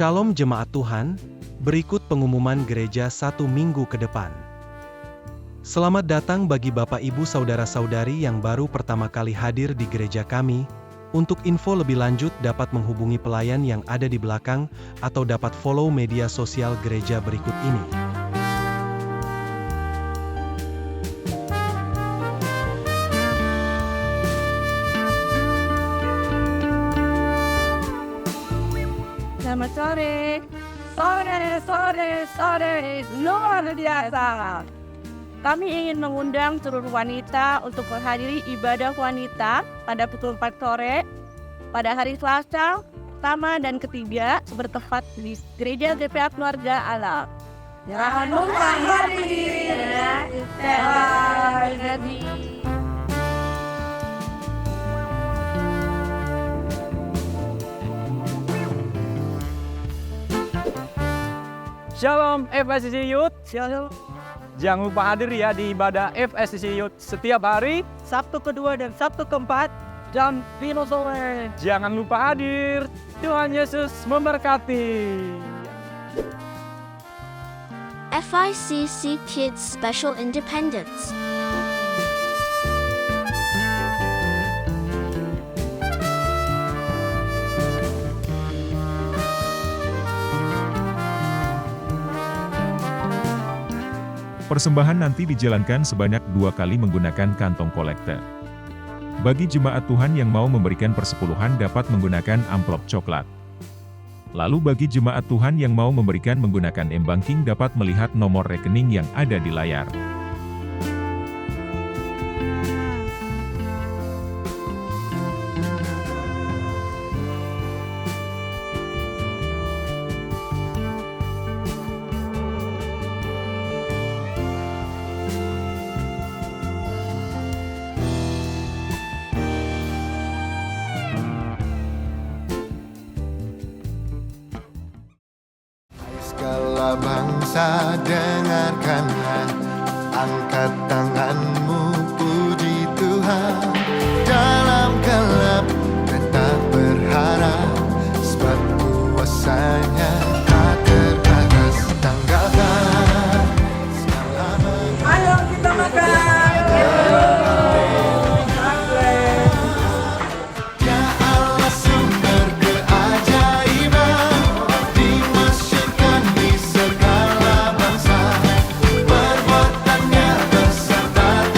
Shalom jemaat Tuhan, berikut pengumuman gereja 1 minggu ke depan. Selamat datang bagi Bapak Ibu Saudara-saudari yang baru pertama kali hadir di gereja kami. Untuk info lebih lanjut dapat menghubungi pelayan yang ada di belakang, atau dapat follow media sosial gereja berikut ini. Selamat sore, luar biasa. Kami ingin mengundang seluruh wanita untuk menghadiri ibadah wanita pada pukul 4 sore pada hari Selasa, pertama dan ketiga bertempat di Gereja GPA Keluarga Allah. Jangan lupa hadir ya. Shalom FSCC Youth. Shalom. Jangan lupa hadir ya di ibadah FSCC Youth setiap hari Sabtu kedua dan Sabtu keempat jam 5 sore. Jangan lupa hadir. Tuhan Yesus memberkati. FICC Kids Special Independence. Persembahan nanti dijalankan sebanyak 2 kali menggunakan kantong kolektor. Bagi jemaat Tuhan yang mau memberikan persepuluhan dapat menggunakan amplop coklat. Lalu bagi jemaat Tuhan yang mau memberikan menggunakan m-banking dapat melihat nomor rekening yang ada di layar. Segala bangsa dengarkanlah, angkat tanganmu puji Tuhan. Dalam gelap tetap berharap, sebab kuasanya tak terbatas. Tanggalkan segala Ayo kita makan. Ya Allah sumber keajaiban, dimasyurkan di segala bangsa. Perbuatannya besar tak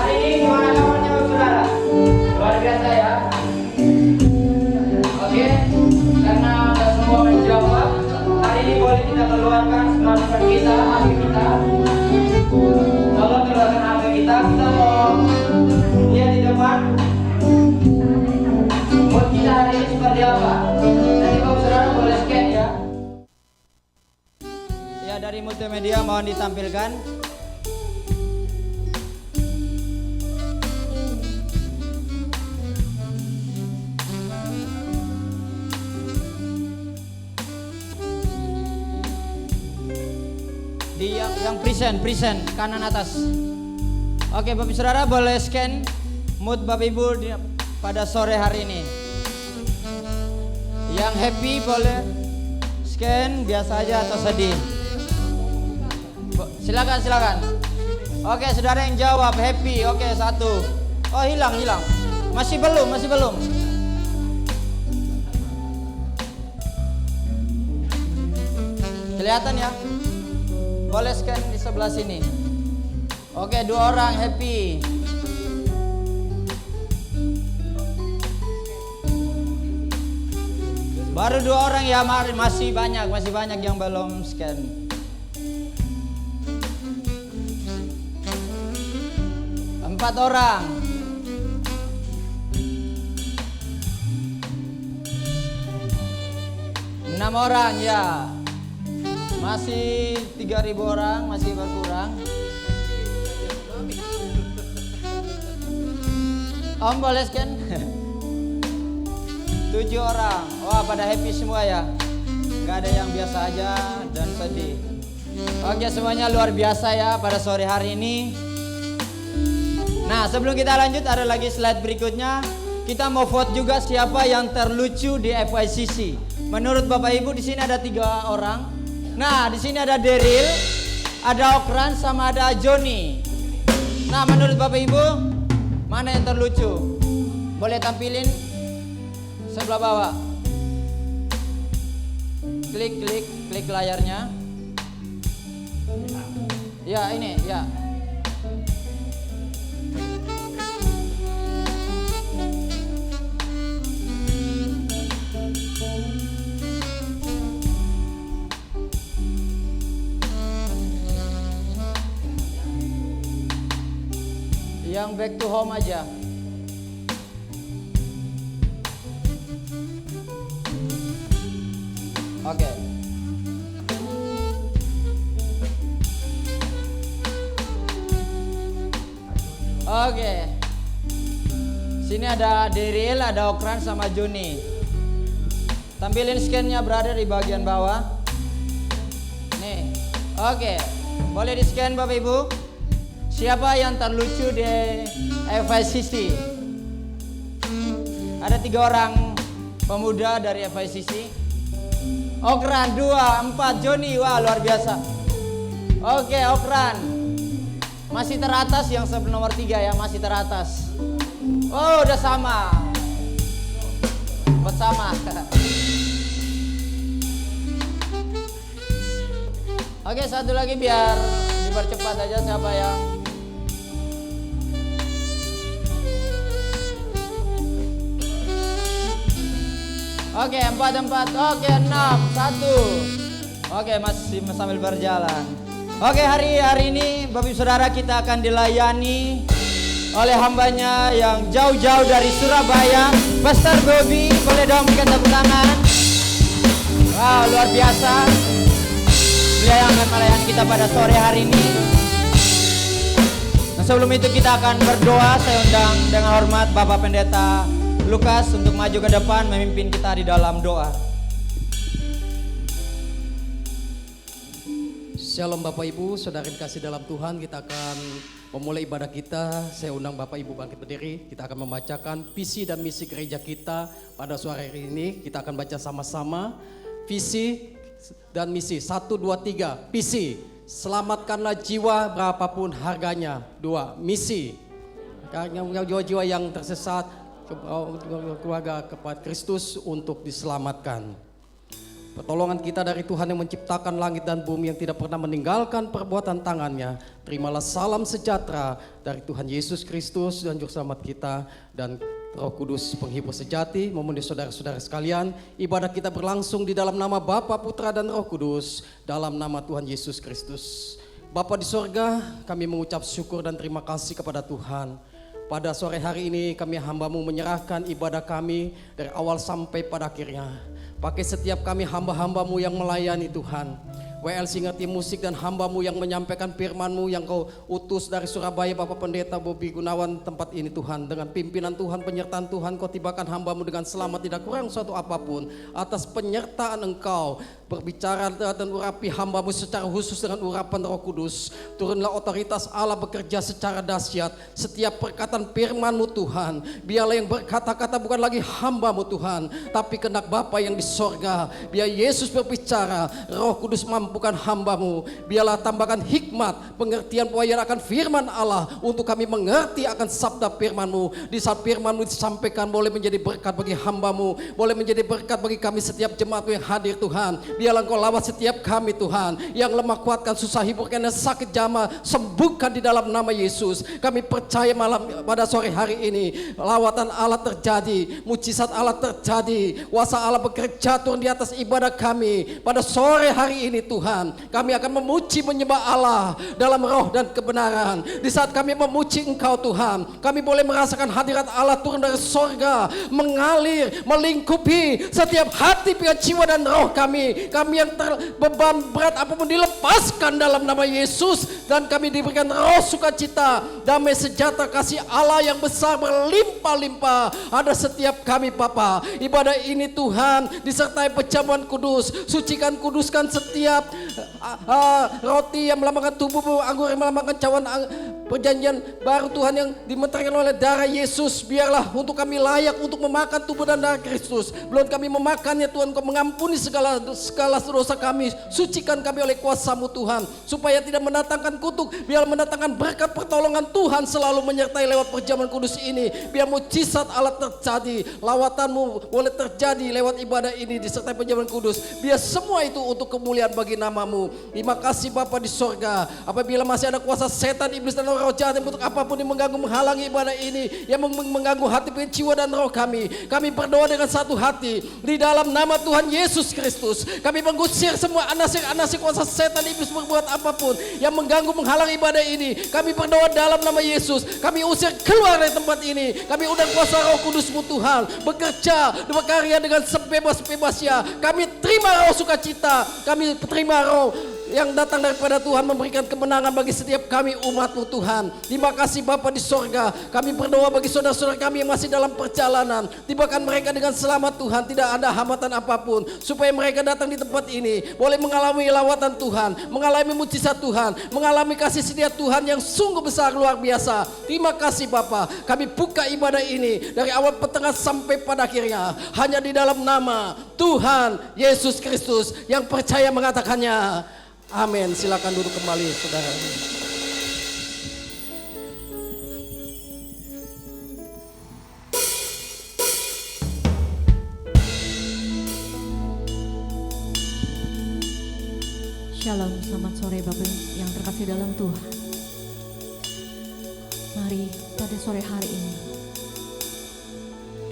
Hari ini gimana kabarnya saudara? Luar biasa ya. Oke, karena udah semua menjawab, hari ini boleh kita keluarkan smartphone kita, HP kita. Tolong keluarkan HP kita mau lihat di depan. Buat kita hari ini seperti apa? Nanti kalau saudara boleh scan ya. Ya, dari multimedia mohon ditampilkan. Di yang present kanan atas. Oke, Bapak Saudara boleh scan mood Bapak Ibu pada sore hari ini. Yang happy boleh scan biasa aja atau sedih. Silakan. Oke, saudara yang jawab happy. Oke, 1. Oh, hilang. Masih belum. Kelihatan ya? Boleh scan di sebelah sini. Oke, 2 orang happy. Baru 2 orang ya, masih banyak yang belum scan. 4 orang. 6 orang ya. Masih 3.000 orang, masih berkurang. Om boleh scan? 7 orang. Wah, pada happy semua ya. Gak ada yang biasa aja dan sedih. Oke, semuanya luar biasa ya pada sore hari ini. Nah, sebelum kita lanjut ada lagi slide berikutnya. Kita mau vote juga siapa yang terlucu di FYCC. Menurut Bapak Ibu di sini ada 3 orang. Nah, di sini ada Daryl, ada Okran, sama ada Joni. Nah, menurut Bapak Ibu, mana yang terlucu? Boleh tampilin sebelah bawah. Klik layarnya. Ya, ini, ya. Yang back to home aja. Oke. Sini ada Daryl, ada Okran sama Joni. Tampilin scan-nya berada di bagian bawah. Nih. Oke. Boleh di-scan Bapak Ibu? Siapa yang terlucu di FYCC? Ada 3 orang pemuda dari FYCC. Okran 2, 4, Joni. Wah, luar biasa. Oke, Okran masih teratas, yang nomor 3 ya, masih teratas. Oh, udah sama. Bersama. Oke, satu lagi biar dipercepat aja siapa yang Oke, 4. Oke, 6, 1. Oke, masih sambil berjalan. Oke, hari ini Bapak Ibu Saudara kita akan dilayani oleh hambanya yang jauh-jauh dari Surabaya, Pastor Bobby. Boleh dong berikan tepuk tangan. Wow, luar biasa. Beliau yang akan melayani kita pada sore hari ini. Nah, sebelum itu kita akan berdoa. Saya undang dengan hormat Bapak Pendeta Lukas untuk maju ke depan memimpin kita di dalam doa. Shalom Bapak Ibu, saudara dikasih dalam Tuhan, kita akan memulai ibadah kita. Saya undang Bapak Ibu bangkit berdiri. Kita akan membacakan visi dan misi gereja kita pada sore hari ini. Kita akan baca sama-sama visi dan misi. 1, 2, 3. Visi, selamatkanlah jiwa berapapun harganya. 2, misi, jiwa-jiwa yang tersesat, keluarga kepada Kristus untuk diselamatkan. Pertolongan kita dari Tuhan yang menciptakan langit dan bumi, yang tidak pernah meninggalkan perbuatan tangannya. Terimalah salam sejahtera dari Tuhan Yesus Kristus dan Juru Selamat kita, dan Roh Kudus penghibur sejati. Memuji saudara-saudara sekalian, ibadah kita berlangsung di dalam nama Bapa, Putra dan Roh Kudus, dalam nama Tuhan Yesus Kristus. Bapa di sorga, kami mengucap syukur dan terima kasih kepada Tuhan. Pada sore hari ini kami hamba-Mu menyerahkan ibadah kami dari awal sampai pada akhirnya. Pakai setiap kami hamba-hamba-Mu yang melayani Tuhan. WLC Ngerti Musik dan hamba-Mu yang menyampaikan firman-Mu yang Kau utus dari Surabaya, Bapak Pendeta Bobi Gunawan, tempat ini Tuhan. Dengan pimpinan Tuhan, penyertaan Tuhan, Kau tibakan hamba-Mu dengan selamat, tidak kurang suatu apapun. Atas penyertaan Engkau, berbicara dan urapi hamba-Mu secara khusus dengan urapan Roh Kudus. Turunlah otoritas Allah bekerja secara dahsyat. Setiap perkataan firman-Mu Tuhan, biarlah yang berkata-kata bukan lagi hamba-Mu Tuhan, tapi kehendak Bapa yang di sorga. Biar Yesus berbicara, Roh Kudus mampukan hamba-Mu. Biarlah tambahkan hikmat, pengertian pelayanan akan firman Allah, untuk kami mengerti akan sabda firman-Mu. Di saat firman-Mu disampaikan, boleh menjadi berkat bagi hamba-Mu, boleh menjadi berkat bagi kami setiap jemaat yang hadir Tuhan. Biarlah Engkau lawat setiap kami Tuhan, yang lemah kuatkan, susah hiburkan, yang sakit jamah sembuhkan di dalam nama Yesus. Kami percaya malam pada sore hari ini lawatan Allah terjadi, mujizat Allah terjadi, kuasa Allah bekerja turun di atas ibadah kami pada sore hari ini Tuhan. Kami akan memuji menyembah Allah dalam roh dan kebenaran. Di saat kami memuji Engkau Tuhan, kami boleh merasakan hadirat Allah turun dari sorga, mengalir, melingkupi setiap hati, pikiran, jiwa dan roh kami. Kami yang terbeban berat apapun dilepaskan dalam nama Yesus, dan kami diberikan roh sukacita, damai sejahtera, kasih Allah yang besar berlimpah-limpah ada setiap kami Bapa. Ibadah ini Tuhan disertai pejamuan kudus, sucikan kuduskan setiap roti yang melambangkan tubuh-Mu, anggur yang melambangkan cawan perjanjian baru Tuhan yang dimeteraikan oleh darah Yesus. Biarlah untuk kami layak untuk memakan tubuh dan darah Kristus. Belum kami memakannya Tuhan, Kau mengampuni segala dosa kami, sucikan kami oleh kuasa-Mu Tuhan, supaya tidak mendatangkan kutuk, biar mendatangkan berkat pertolongan Tuhan selalu menyertai lewat perjamuan kudus ini. Biar mujizat Allah terjadi, lawatan-Mu boleh terjadi lewat ibadah ini disertai perjamuan kudus. Biar semua itu untuk kemuliaan bagi nama-Mu. Terima kasih Bapa di sorga. Apabila masih ada kuasa setan, iblis dan roh jahat yang bentuk apapun yang mengganggu, menghalangi ibadah ini, yang mengganggu hati, pikiran, jiwa dan roh kami berdoa dengan satu hati di dalam nama Tuhan Yesus Kristus. Kami mengusir semua anasir-anasir kuasa setan, iblis berbuat apapun yang mengganggu, menghalangi ibadah ini. Kami berdoa dalam nama Yesus. Kami usir keluar dari tempat ini. Kami undang kuasa Roh Kudus-Mu Tuhan bekerja, berkarya dengan sebebas-bebasnya. Kami terima roh sukacita, kami terima roh yang datang daripada Tuhan memberikan kemenangan bagi setiap kami umat-Mu Tuhan. Terima kasih Bapa di sorga. Kami berdoa bagi saudara-saudara kami yang masih dalam perjalanan, tibakan mereka dengan selamat Tuhan, tidak ada hambatan apapun, supaya mereka datang di tempat ini boleh mengalami lawatan Tuhan, mengalami mujizat Tuhan, mengalami kasih setia Tuhan yang sungguh besar luar biasa. Terima kasih Bapa. Kami buka ibadah ini dari awal, pertengahan sampai pada akhirnya hanya di dalam nama Tuhan Yesus Kristus yang percaya mengatakannya. Amin. Silakan duduk kembali saudara. Shalom, selamat sore Bapak yang terkasih dalam Tuhan. Mari pada sore hari ini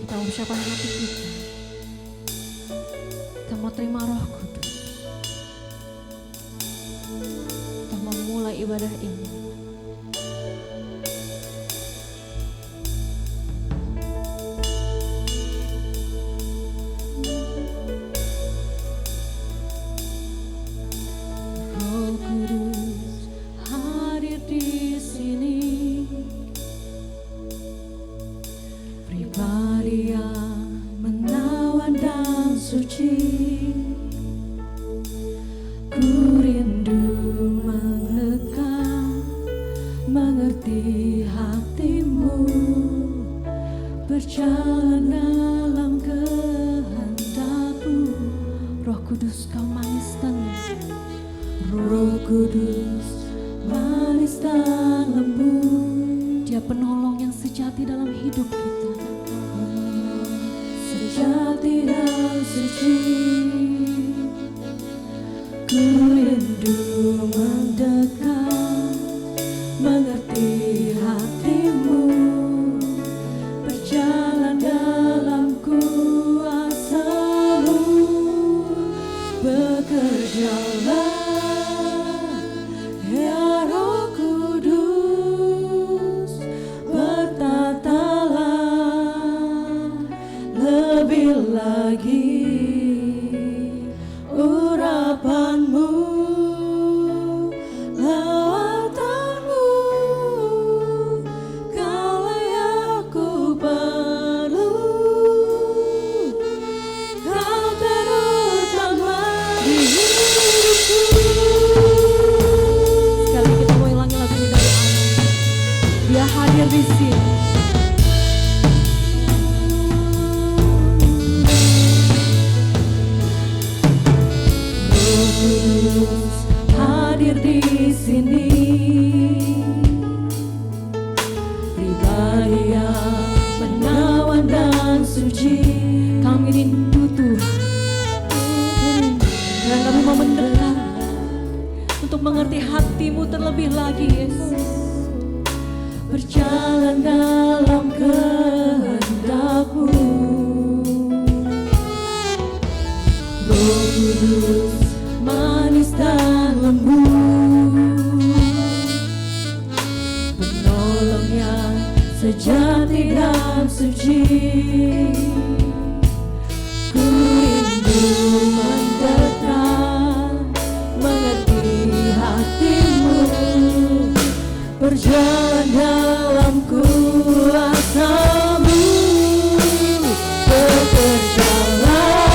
kita ucapkan hati kita. Kita mau terima Roh Kudus. Kita memulai ibadah ini. Roh Kudus hadir di sini. Pribadi yang menawan dan suci. Ku rindu mendekat, mengerti hatimu, berjalan dalam kehendak-Mu. Roh Kudus Kau manis dan lembut. Roh Kudus manis dan lembut. Dia penolong yang sejati dalam hidup kita, sejati dan suci. Ku rindu mendekat, mengerti hatimu, berjalan dalam kuasa-Mu. Bekerjalah ya Roh Kudus, bertatalah lebih lagi urapan-Mu, lawatanmu. Kalau yang ku perlu, Kau terutama di hidupku. Sekali kita mau ulangi lagu ini dari awal. Dia hadir di sini. Kudus hadir di sini, pribadi yang menawan dan suci. Kami rindu Tuhan, dan kami mau mendekat untuk mengerti hati-Mu terlebih lagi, Yesus. Berjalan dalam kehendak-Mu. Roh Kudus manis dan lembut, penolong yang sejati dan suci. Ku rindu mendekat, mengerti hati-Mu, berjalan dalam kuasa-Mu. Bekerjalah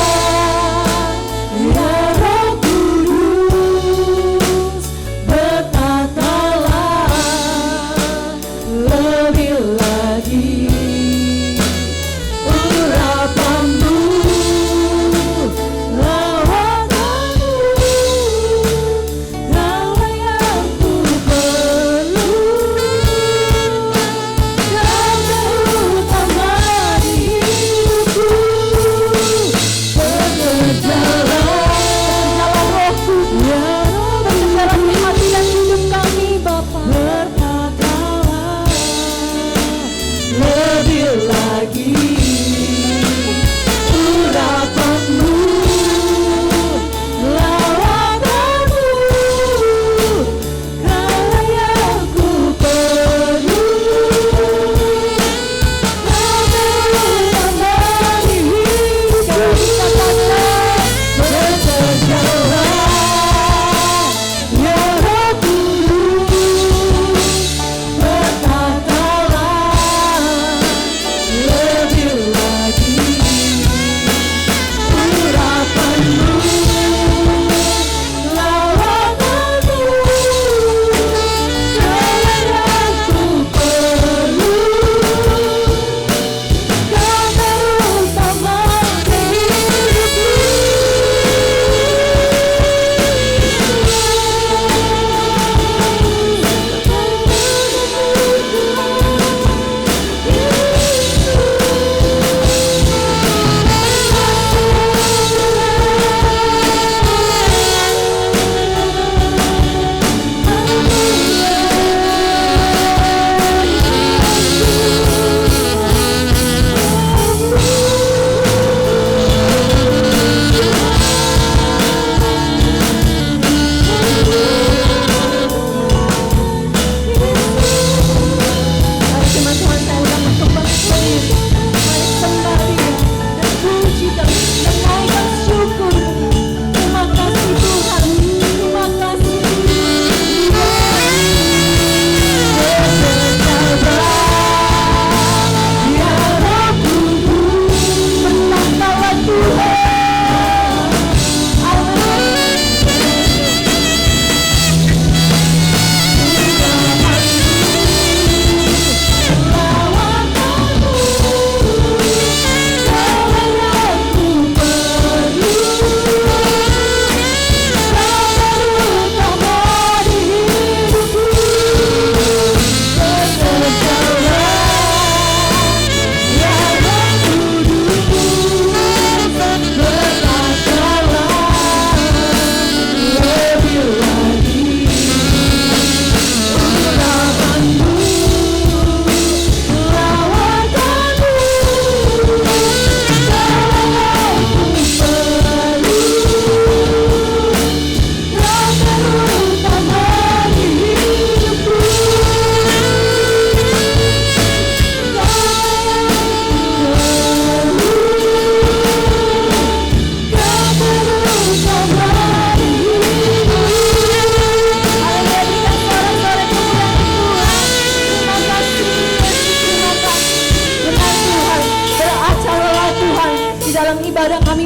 ya Roh Kudus, bertatalah lebih lagi urapan-Mu, lawatanmu. Kau yang ku perlu,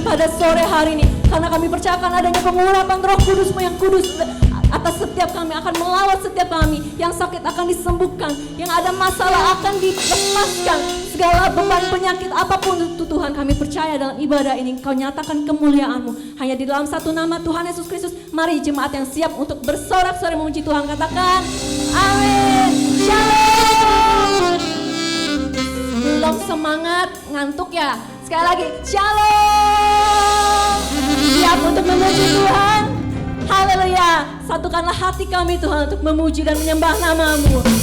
pada sore hari ini. Karena kami percayakan adanya pengurapan Roh Kudus-Mu yang kudus atas setiap kami, akan melawat setiap kami. Yang sakit akan disembuhkan, yang ada masalah akan dilepaskan. Segala beban penyakit apapun itu Tuhan, kami percaya dalam ibadah ini Kau nyatakan kemuliaan-Mu. Hanya di dalam satu nama Tuhan Yesus Kristus. Mari jemaat yang siap untuk bersorak-sorai memuji Tuhan katakan amin. Shalom. Belum semangat, ngantuk ya? Sekali lagi, shalom. Siap untuk memuji Tuhan? Haleluya. Satukanlah hati kami Tuhan untuk memuji dan menyembah nama-Mu.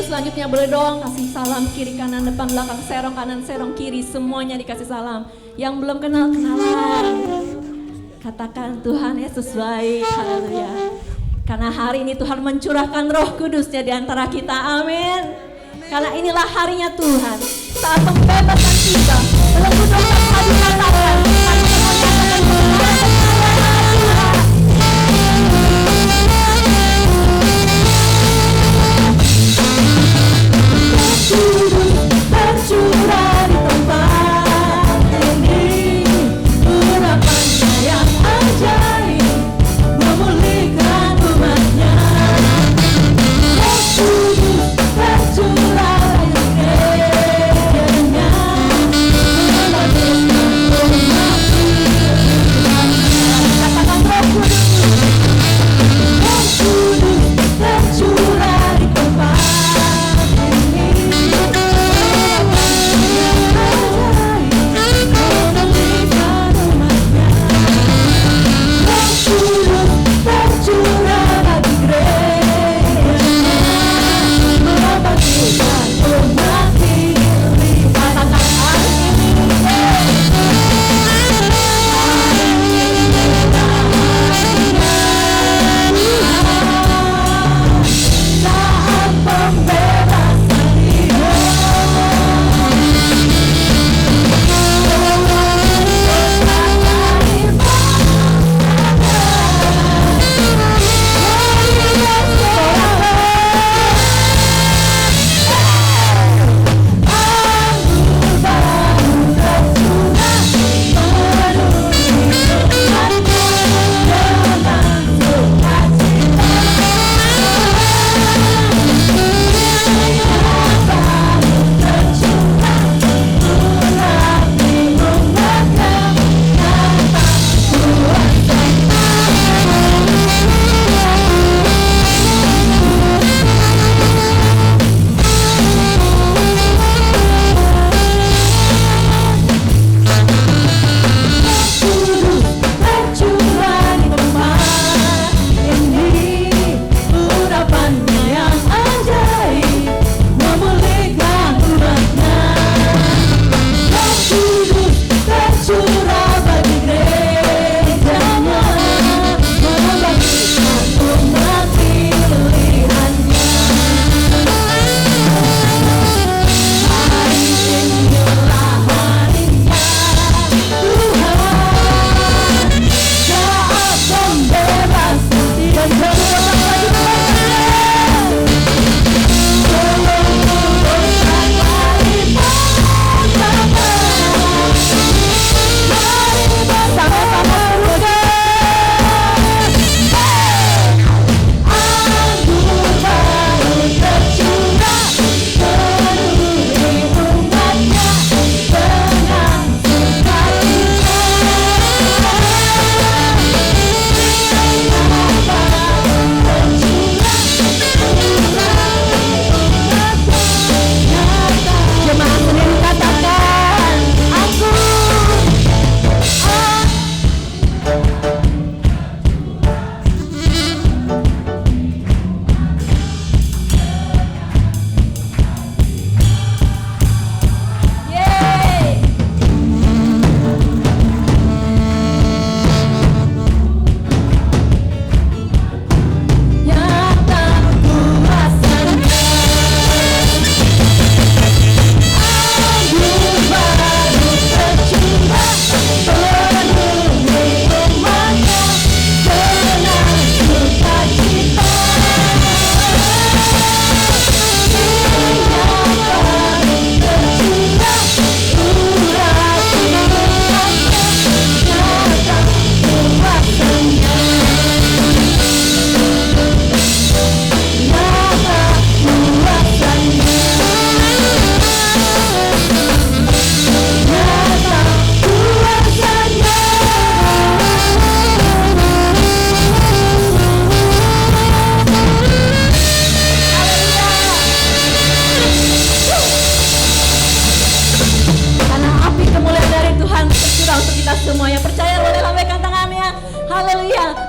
Selanjutnya boleh dong kasih salam kiri kanan depan belakang, serong kanan serong kiri, semuanya dikasih salam. Yang belum kenal kenalan, katakan Tuhan Yesus baik. Haleluya. Karena hari ini Tuhan mencurahkan Roh Kudus-Nya di antara kita. Amin. Karena inilah harinya Tuhan, saat pembebasan kita, belenggu dosa telah dikatakan.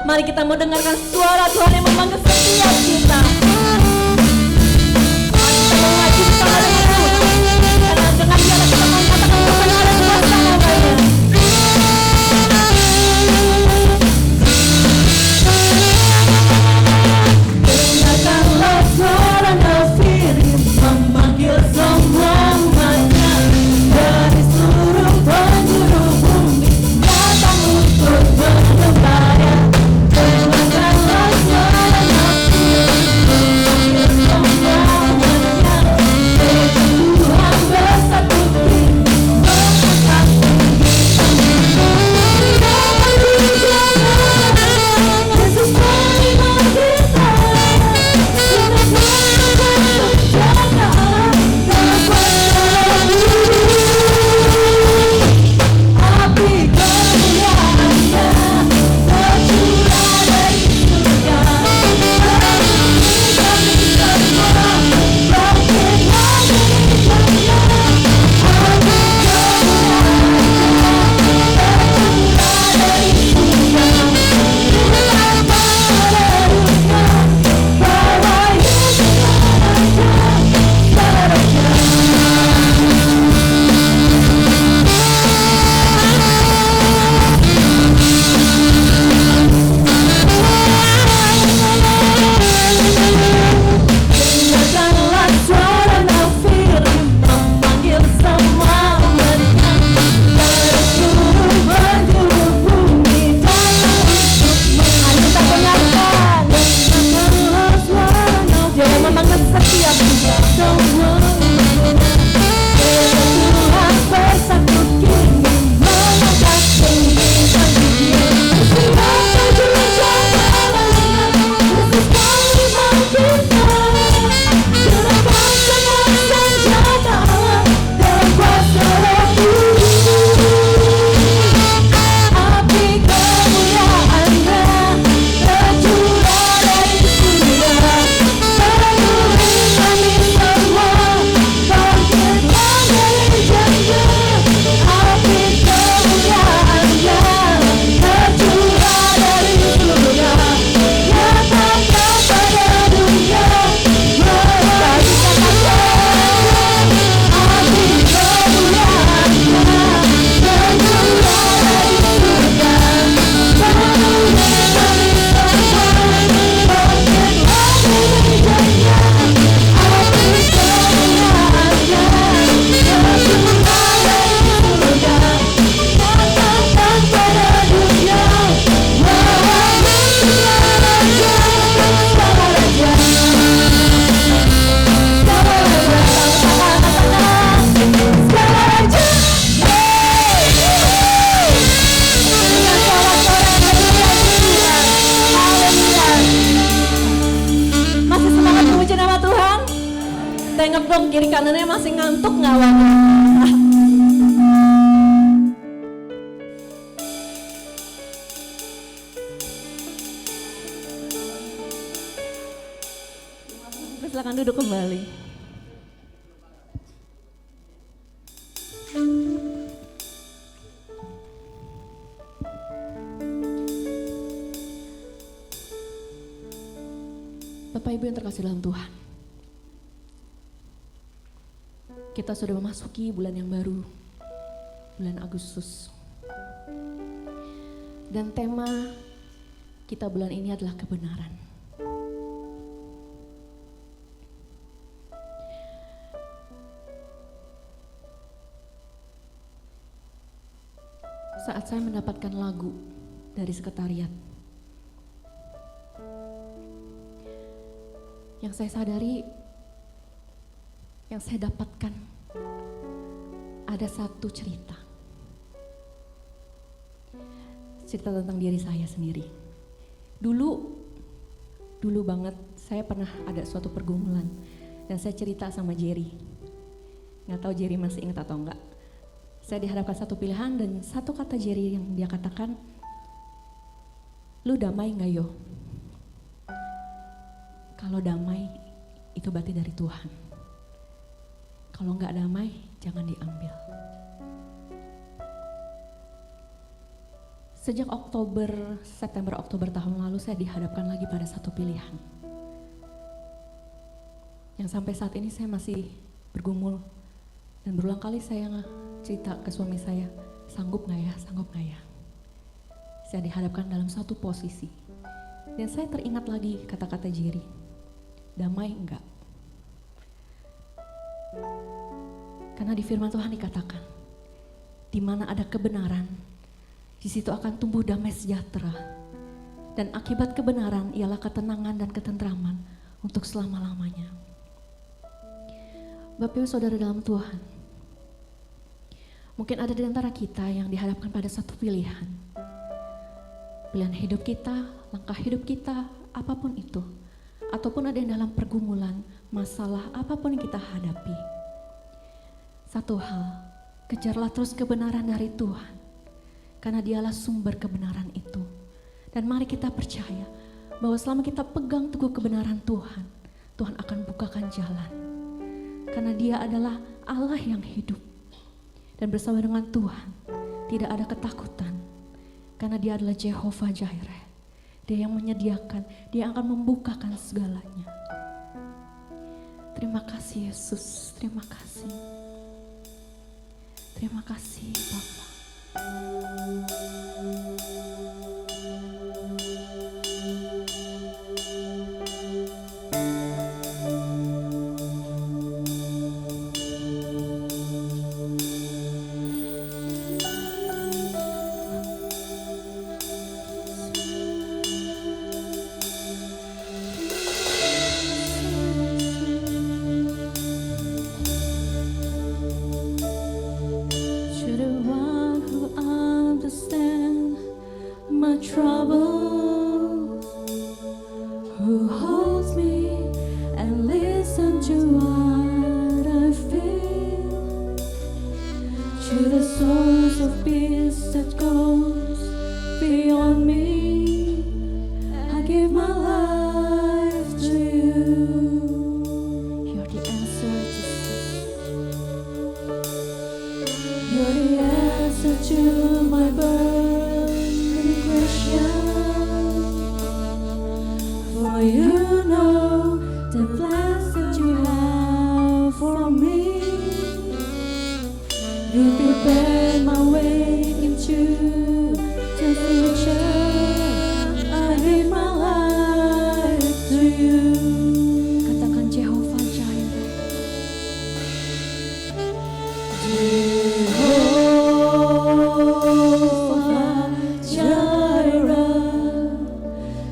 Mari kita mau dengarkan suara Tuhan yang memanggil setiap kita. Mari kita mengaji bersama dengan Tuhan. Karena dengan Dia kita mengatakan kebenaran kuasa namanya. Dengarkanlah suara Nasirin memanggil semua umatnya dari seluruh penjuru bumi datang untuk menyembahnya. Dengarkanlah suara Nasirin kanannya masih ngantuk nggak Wadah? Silakan duduk kembali. Bapak Ibu yang terkasih dalam Tuhan, kita sudah memasuki bulan yang baru, bulan Agustus. Dan tema kita bulan ini adalah kebenaran. Saat saya mendapatkan lagu dari sekretariat, yang saya sadari, yang saya dapatkan ada satu cerita tentang diri saya sendiri. Dulu banget saya pernah ada suatu pergumulan dan saya cerita sama Jerry. Nggak tahu Jerry masih ingat atau enggak. Saya dihadapkan satu pilihan dan satu kata Jerry yang dia katakan, lu damai nggak yo? Kalau damai itu berarti dari Tuhan. Kalau nggak damai jangan diambil. Sejak September Oktober tahun lalu saya dihadapkan lagi pada satu pilihan. Yang sampai saat ini saya masih bergumul dan berulang kali saya cerita ke suami saya, sanggup nggak ya? Saya dihadapkan dalam satu posisi dan saya teringat lagi kata-kata Jerry, damai enggak? Karena di firman Tuhan dikatakan, di mana ada kebenaran, di situ akan tumbuh damai sejahtera. Dan akibat kebenaran ialah ketenangan dan ketentraman untuk selama-lamanya. Bapak Ibu Saudara dalam Tuhan, mungkin ada di antara kita yang dihadapkan pada satu pilihan. Pilihan hidup kita, langkah hidup kita, apapun itu. Ataupun ada yang dalam pergumulan, masalah, apapun yang kita hadapi. Satu hal, kejarlah terus kebenaran dari Tuhan. Karena dialah sumber kebenaran itu. Dan mari kita percaya bahwa selama kita pegang teguh kebenaran Tuhan, Tuhan akan bukakan jalan. Karena Dia adalah Allah yang hidup. Dan bersama dengan Tuhan tidak ada ketakutan. Karena Dia adalah Jehovah Jireh. Dia yang menyediakan, Dia akan membukakan segalanya. Terima kasih Yesus, terima kasih. Terima kasih Bapa.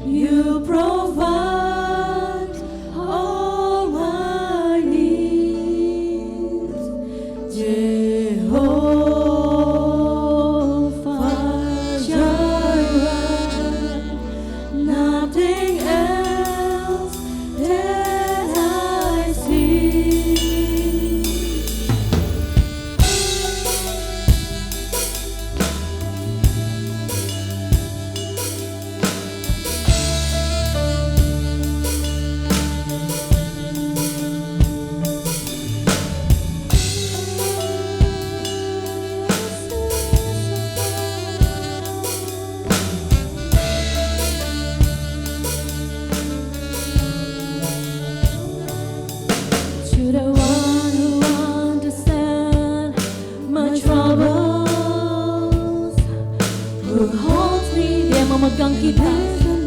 You provide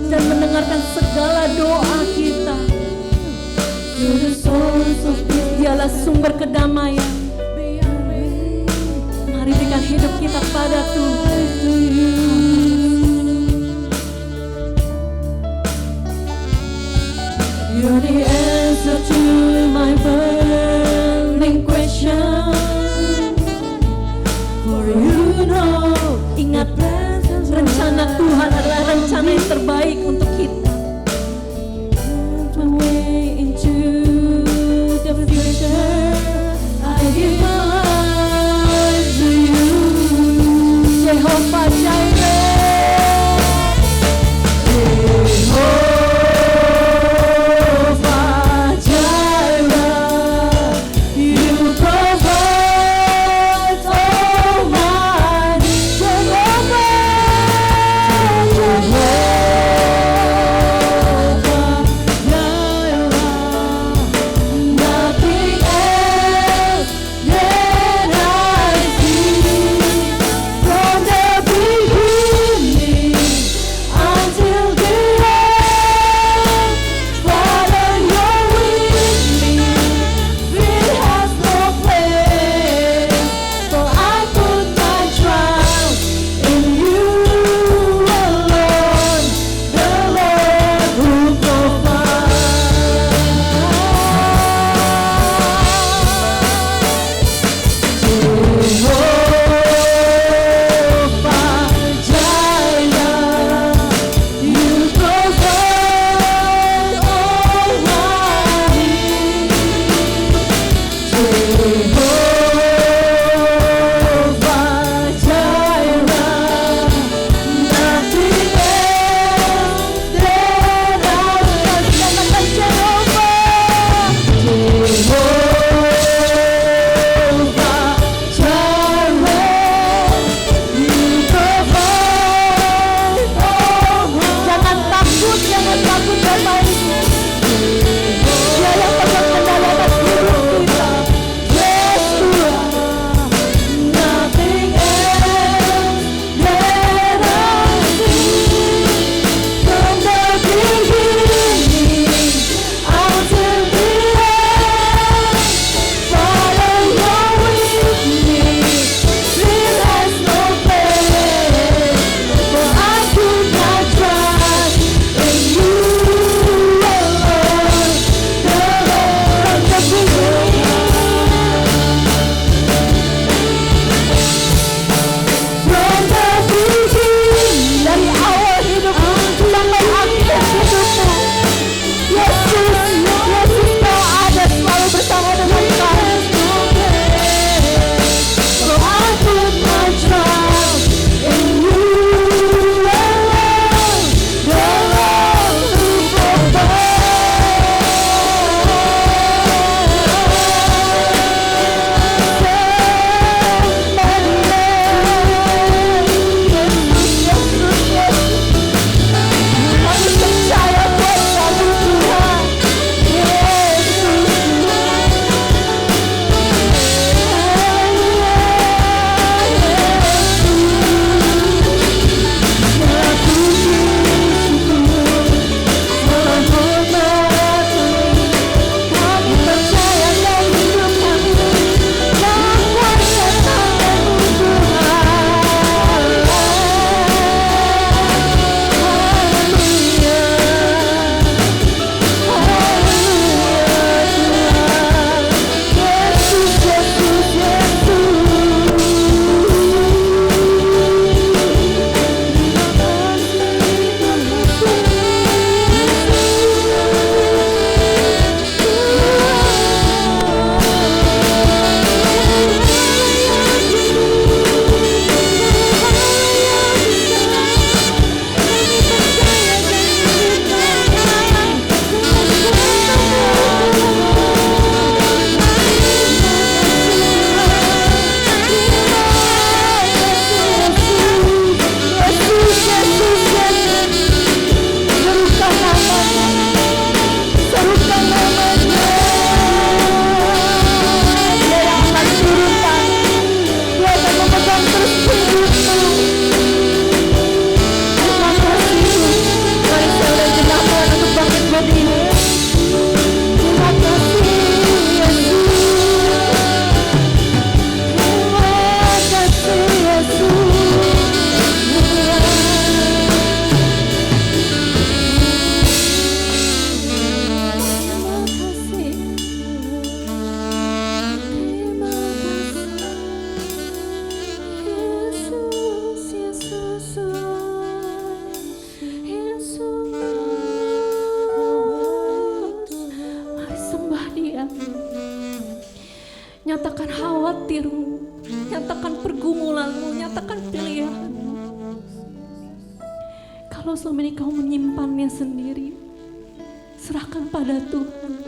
dan mendengarkan segala doa kita. You're the source of peace. Dialah sumber kedamaian. Mari berikan hidup kita pada Tuhan. You're the answer to my burning question. For you know, ingat rencana Tuhan adalah rencana yang terbaik untuk kita. The way into the future, I give my life to you, Jehovah Jireh. Jehovah Jireh, you provide all my needs. Jehovah Jireh. nyatakan pergumulanmu, nyatakan pilihanmu. Kalau selama ini kau menyimpannya sendiri, serahkan pada Tuhan.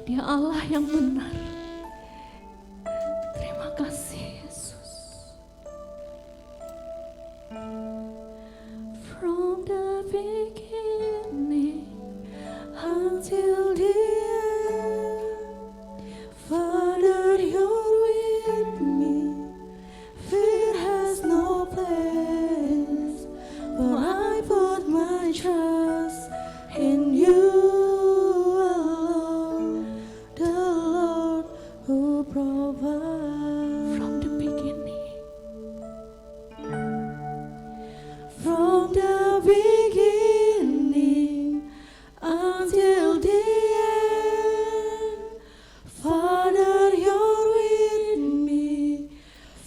Dia Allah yang benar. Terima kasih Yesus. From the beginning until the end, Father, you're with me. Fear has no place, for I put my trust in you alone, the Lord who provides. From the beginning, from the beginning until the end, Father, you're with me.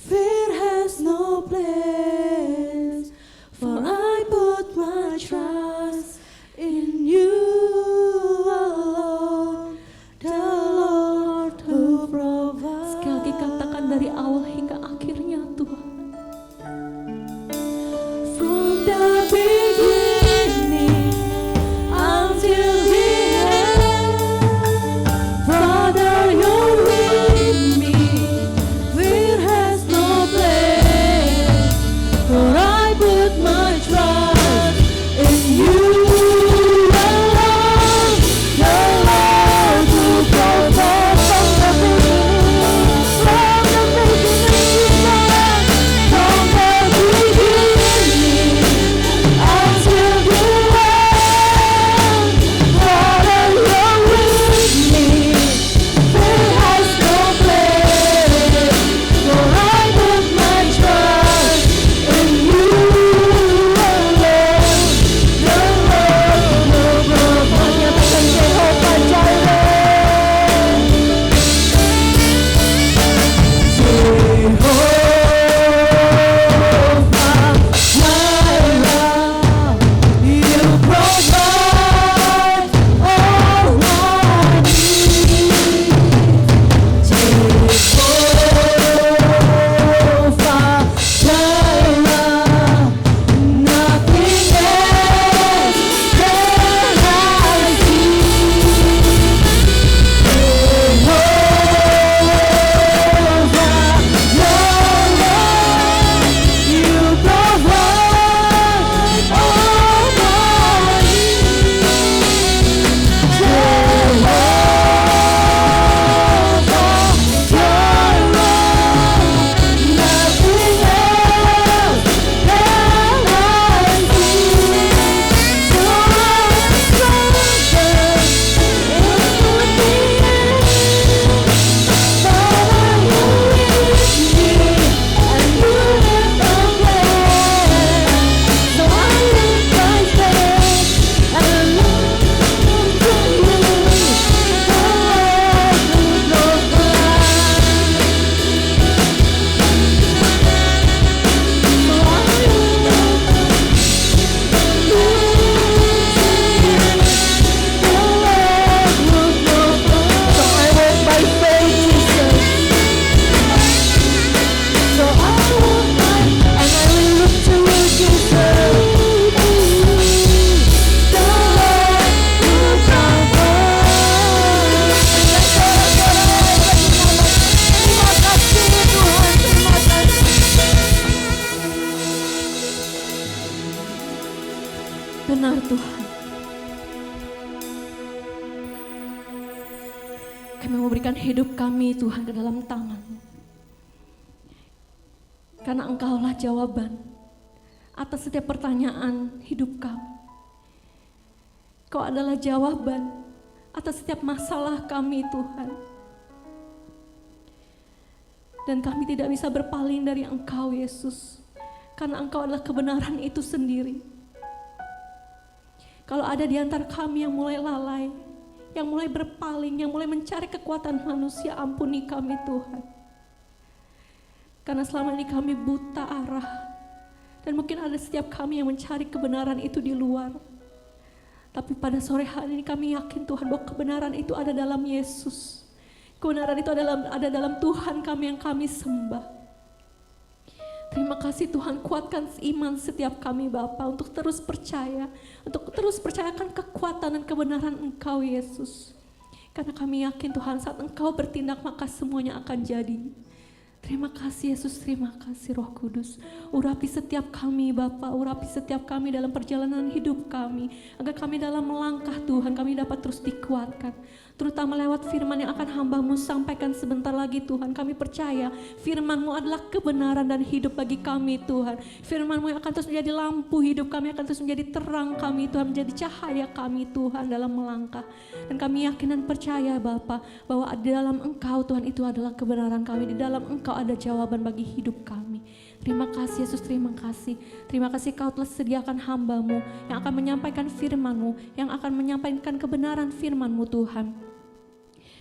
Fear has no place, for I put my trust in you alone, the Lord who provides. Sekali lagi katakan dari awal hingga akhirnya Tuhan. From the beginning until the end, Father, you're with me. Fear has no place, for I put my trust in you alone, the Lord who provides. From the beginning, from the beginning until the end, Father, you're with me. Fear has no place, for I put my trust in you alone, the Lord who provides. Nyatakan Jehovah Jireh. Jehovah Jireh, you provide all I need. Jehovah Jireh, nothing else can I see. Benar Tuhan, kami memberikan hidup kami Tuhan ke dalam tangan-Mu. Karena Engkaulah jawaban atas setiap pertanyaan hidup kami. Kau adalah jawaban atas setiap masalah kami Tuhan. Dan kami tidak bisa berpaling dari Engkau Yesus, karena Engkau adalah kebenaran itu sendiri. Kalau ada di antara kami yang mulai lalai, yang mulai berpaling, yang mulai mencari kekuatan manusia, ampuni kami Tuhan. Karena selama ini kami buta arah, dan mungkin ada setiap kami yang mencari kebenaran itu di luar. Tapi pada sore hari ini kami yakin Tuhan bahwa kebenaran itu ada dalam Yesus. Kebenaran itu ada dalam Tuhan kami yang kami sembah. Terima kasih Tuhan, kuatkan iman setiap kami Bapa untuk terus percaya, untuk terus percayakan kekuatan dan kebenaran Engkau Yesus. Karena kami yakin Tuhan, saat Engkau bertindak maka semuanya akan jadi. Terima kasih Yesus, terima kasih Roh Kudus. Urapi setiap kami Bapa, urapi setiap kami dalam perjalanan hidup kami, agar kami dalam melangkah Tuhan, kami dapat terus dikuatkan. Terutama lewat firman yang akan hamba-Mu sampaikan sebentar lagi Tuhan. Kami percaya firman-Mu adalah kebenaran dan hidup bagi kami Tuhan. Firman-Mu yang akan terus menjadi lampu hidup kami, akan terus menjadi terang kami Tuhan, menjadi cahaya kami Tuhan dalam melangkah. Dan kami yakin dan percaya Bapa, bahwa di dalam Engkau Tuhan itu adalah kebenaran kami, di dalam Engkau ada jawaban bagi hidup kami. Terima kasih Yesus, terima kasih. Terima kasih Kau telah sediakan hamba-Mu yang akan menyampaikan firman-Mu, yang akan menyampaikan kebenaran firman-Mu Tuhan.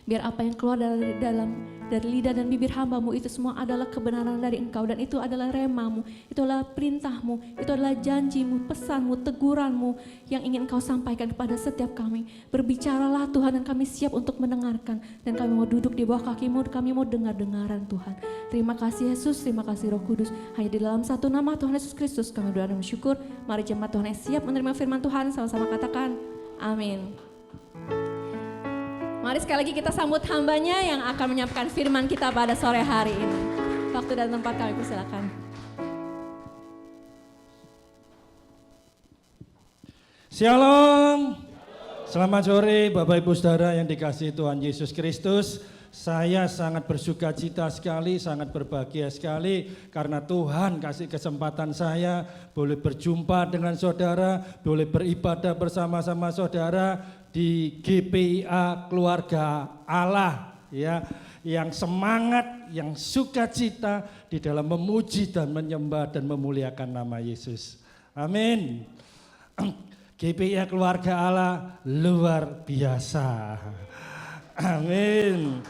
Biar apa yang keluar dari lidah dan bibir hamba-Mu itu semua adalah kebenaran dari Engkau, dan itu adalah rema-Mu, itu adalah perintah-Mu, itu adalah janji-Mu, pesan-Mu, teguran-Mu yang ingin Engkau sampaikan kepada setiap kami. Berbicaralah Tuhan, dan kami siap untuk mendengarkan, dan kami mau duduk di bawah kaki-Mu, kami mau dengar-dengaran Tuhan. Terima kasih Yesus, terima kasih Roh Kudus. Hanya di dalam satu nama Tuhan Yesus Kristus kami berdoa dan bersyukur. Mari jemaat Tuhan yang siap menerima firman Tuhan, sama-sama katakan amin. Mari sekali lagi kita sambut hambanya yang akan menyampaikan firman kita pada sore hari ini. Waktu dan tempat kami persilakan. Shalom. Selamat sore Bapak Ibu Saudara yang dikasihi Tuhan Yesus Kristus. Saya sangat bersuka cita sekali, sangat berbahagia sekali karena Tuhan kasih kesempatan saya boleh berjumpa dengan saudara, boleh beribadah bersama-sama saudara di GPIA Keluarga Allah ya, yang semangat, yang sukacita di dalam memuji dan menyembah dan memuliakan nama Yesus. Amin. GPIA Keluarga Allah luar biasa. Amin.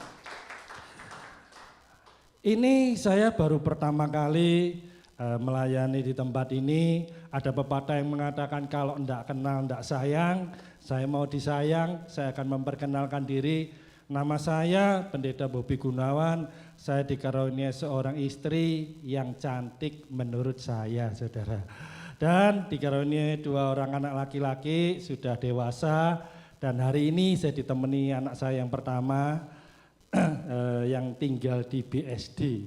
Ini saya baru pertama kali melayani di tempat ini. Ada pepatah yang mengatakan kalau enggak kenal enggak sayang. Saya mau disayang, saya akan memperkenalkan diri. Nama saya Pendeta Bobi Gunawan. Saya dikaruniai seorang istri yang cantik menurut saya, saudara. Dan dikaruniai 2 orang anak laki-laki sudah dewasa. Dan hari ini saya ditemani anak saya yang pertama yang tinggal di BSD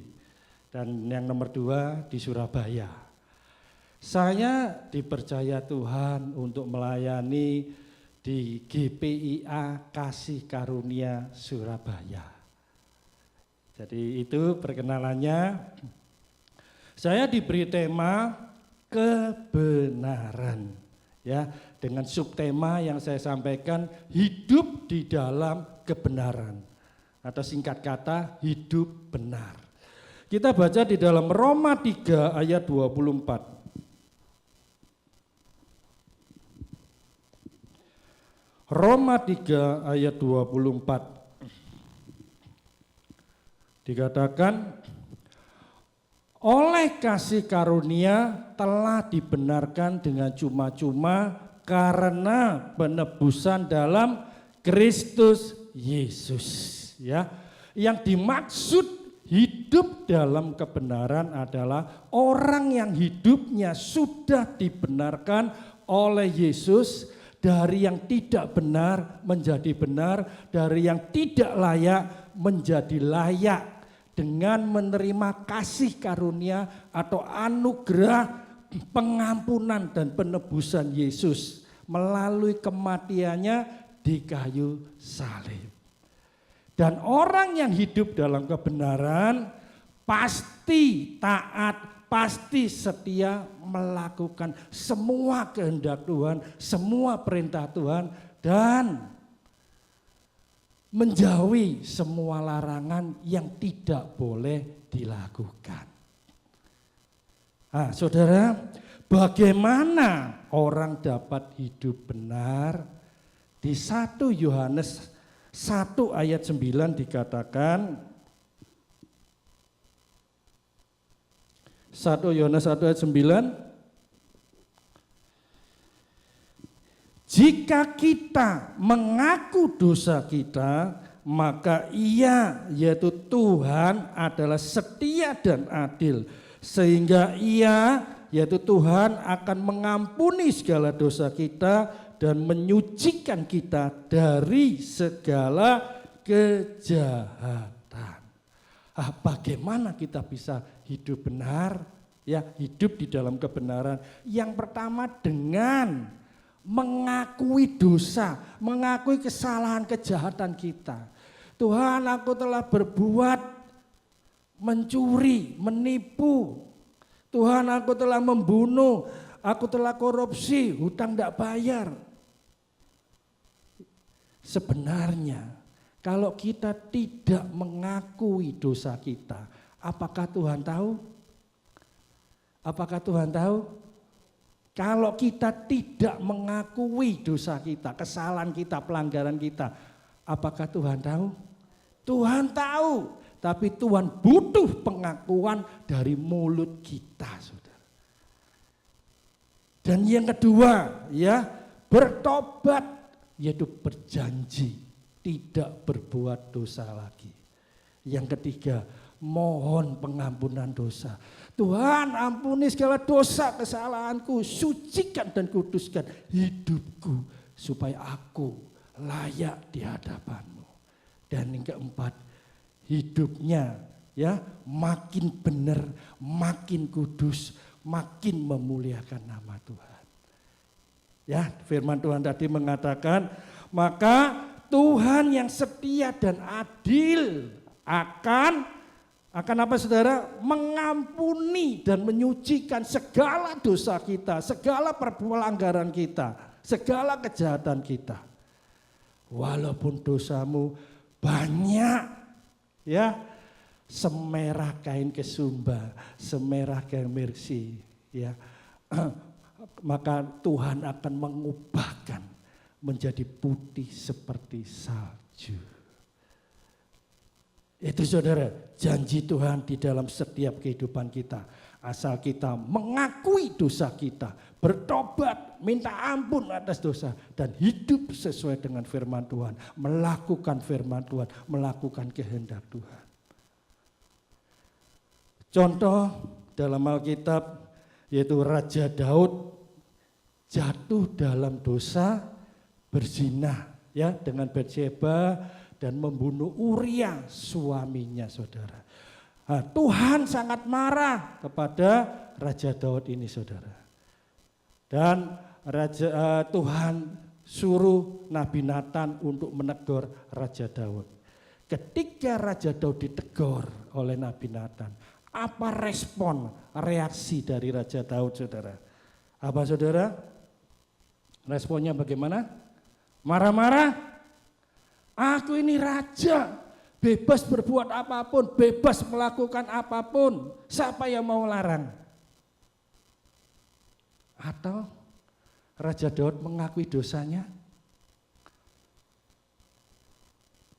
dan yang nomor 2 di Surabaya. Saya dipercaya Tuhan untuk melayani di GPIA Kasih Karunia Surabaya. Jadi itu perkenalannya. Saya diberi tema kebenaran. Ya, dengan subtema yang saya sampaikan, hidup di dalam kebenaran. Atau singkat kata, hidup benar. Kita baca di dalam Roma 3 ayat 24. Roma 3 ayat 24. Dikatakan, oleh kasih karunia telah dibenarkan dengan cuma-cuma karena penebusan dalam Kristus Yesus. Ya, yang dimaksud hidup dalam kebenaran adalah orang yang hidupnya sudah dibenarkan oleh Yesus, dari yang tidak benar menjadi benar, dari yang tidak layak menjadi layak, dengan menerima kasih karunia atau anugerah pengampunan dan penebusan Yesus melalui kematiannya di kayu salib. Dan orang yang hidup dalam kebenaran pasti taat, pasti setia melakukan semua kehendak Tuhan, semua perintah Tuhan, dan menjauhi semua larangan yang tidak boleh dilakukan. Nah, saudara, bagaimana orang dapat hidup benar? Di 1 Yohanes 1 ayat 9 dikatakan, 1 Yohanes 1 ayat 9, jika kita mengaku dosa kita, maka ia yaitu Tuhan adalah setia dan adil, sehingga ia yaitu Tuhan akan mengampuni segala dosa kita dan menyucikan kita dari segala kejahatan. Bagaimana kita bisa hidup benar? Ya, hidup di dalam kebenaran. Yang pertama dengan mengakui dosa, mengakui kesalahan kejahatan kita. Tuhan, aku telah berbuat mencuri, menipu. Tuhan, aku telah membunuh, aku telah korupsi, hutang tidak bayar. Sebenarnya kalau kita tidak mengakui dosa kita, apakah Tuhan tahu? Apakah Tuhan tahu? Kalau kita tidak mengakui dosa kita, kesalahan kita, pelanggaran kita, apakah Tuhan tahu? Tuhan tahu, tapi Tuhan butuh pengakuan dari mulut kita, saudara. Dan yang kedua, ya, bertobat, yaitu berjanji tidak berbuat dosa lagi. Yang ketiga, mohon pengampunan dosa. Tuhan, ampuni segala dosa kesalahanku, sucikan dan kuduskan hidupku supaya aku layak di hadapan-Mu. Dan yang keempat, hidupnya ya makin benar, makin kudus, makin memuliakan nama Tuhan. Ya, firman Tuhan tadi mengatakan, maka Tuhan yang setia dan adil akan apa saudara? Mengampuni dan menyucikan segala dosa kita, segala pelanggaran kita, segala kejahatan kita. Walaupun dosamu banyak, ya, semerah kain kesumba, semerah kain mersi, ya, maka Tuhan akan mengubahkan menjadi putih seperti salju. Itu saudara, janji Tuhan di dalam setiap kehidupan kita. Asal kita mengakui dosa kita, bertobat, minta ampun atas dosa, dan hidup sesuai dengan firman Tuhan. Melakukan firman Tuhan, melakukan kehendak Tuhan. Contoh dalam Alkitab, yaitu Raja Daud jatuh dalam dosa berzina, ya, dengan Batsyeba, dan membunuh Uria suaminya, saudara. Nah, Tuhan sangat marah kepada Raja Daud ini, saudara. Dan Tuhan suruh Nabi Nathan untuk menegur Raja Daud. Ketika Raja Daud ditegur oleh Nabi Nathan, apa respon, reaksi dari Raja Daud, saudara? Apa, saudara? Responnya bagaimana? Marah-marah? Aku ini raja, bebas berbuat apapun, bebas melakukan apapun. Siapa yang mau larang? Atau Raja Daud mengakui dosanya?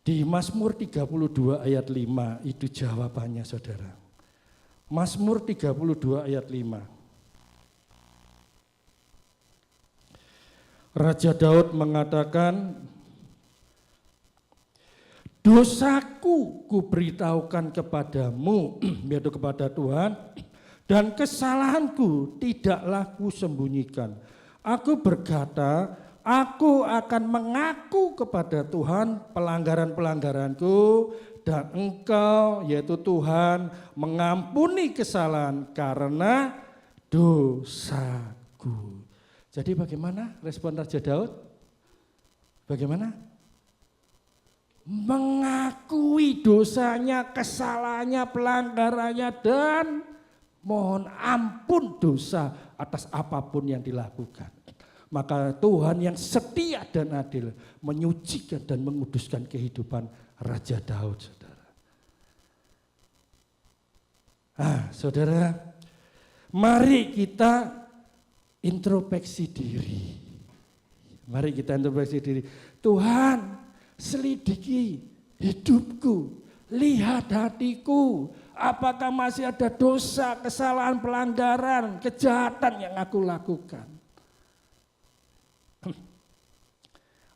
Di Mazmur 32 ayat 5 itu jawabannya, saudara. Mazmur 32 ayat 5. Raja Daud mengatakan, dosaku kuberitahukan kepadamu, yaitu kepada Tuhan, dan kesalahanku tidaklah kusembunyikan. Aku berkata, aku akan mengaku kepada Tuhan pelanggaran-pelanggaranku, dan Engkau, yaitu Tuhan, mengampuni kesalahan karena dosaku. Jadi bagaimana respon Raja Daud? Bagaimana? Mengakui dosanya, kesalahannya, pelanggarannya, dan mohon ampun dosa atas apapun yang dilakukan. Maka Tuhan yang setia dan adil menyucikan dan menguduskan kehidupan Raja Daud, saudara. Saudara, mari kita introspeksi diri. Mari kita introspeksi diri. Tuhan, selidiki hidupku, lihat hatiku, apakah masih ada dosa, kesalahan, pelanggaran, kejahatan yang aku lakukan.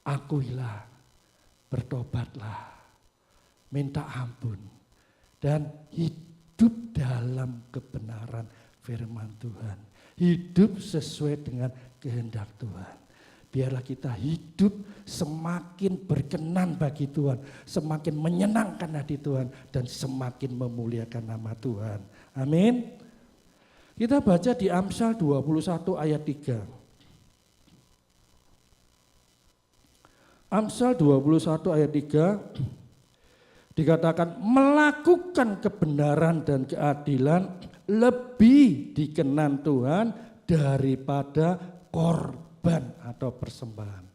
Akuilah, bertobatlah, minta ampun, dan hidup dalam kebenaran firman Tuhan. Hidup sesuai dengan kehendak Tuhan. Biarlah kita hidup semakin berkenan bagi Tuhan, semakin menyenangkan hati Tuhan, dan semakin memuliakan nama Tuhan. Amin. Kita baca di Amsal 21 ayat 3. Amsal 21 ayat 3 dikatakan, melakukan kebenaran dan keadilan lebih dikenan Tuhan daripada korban atau persembahan.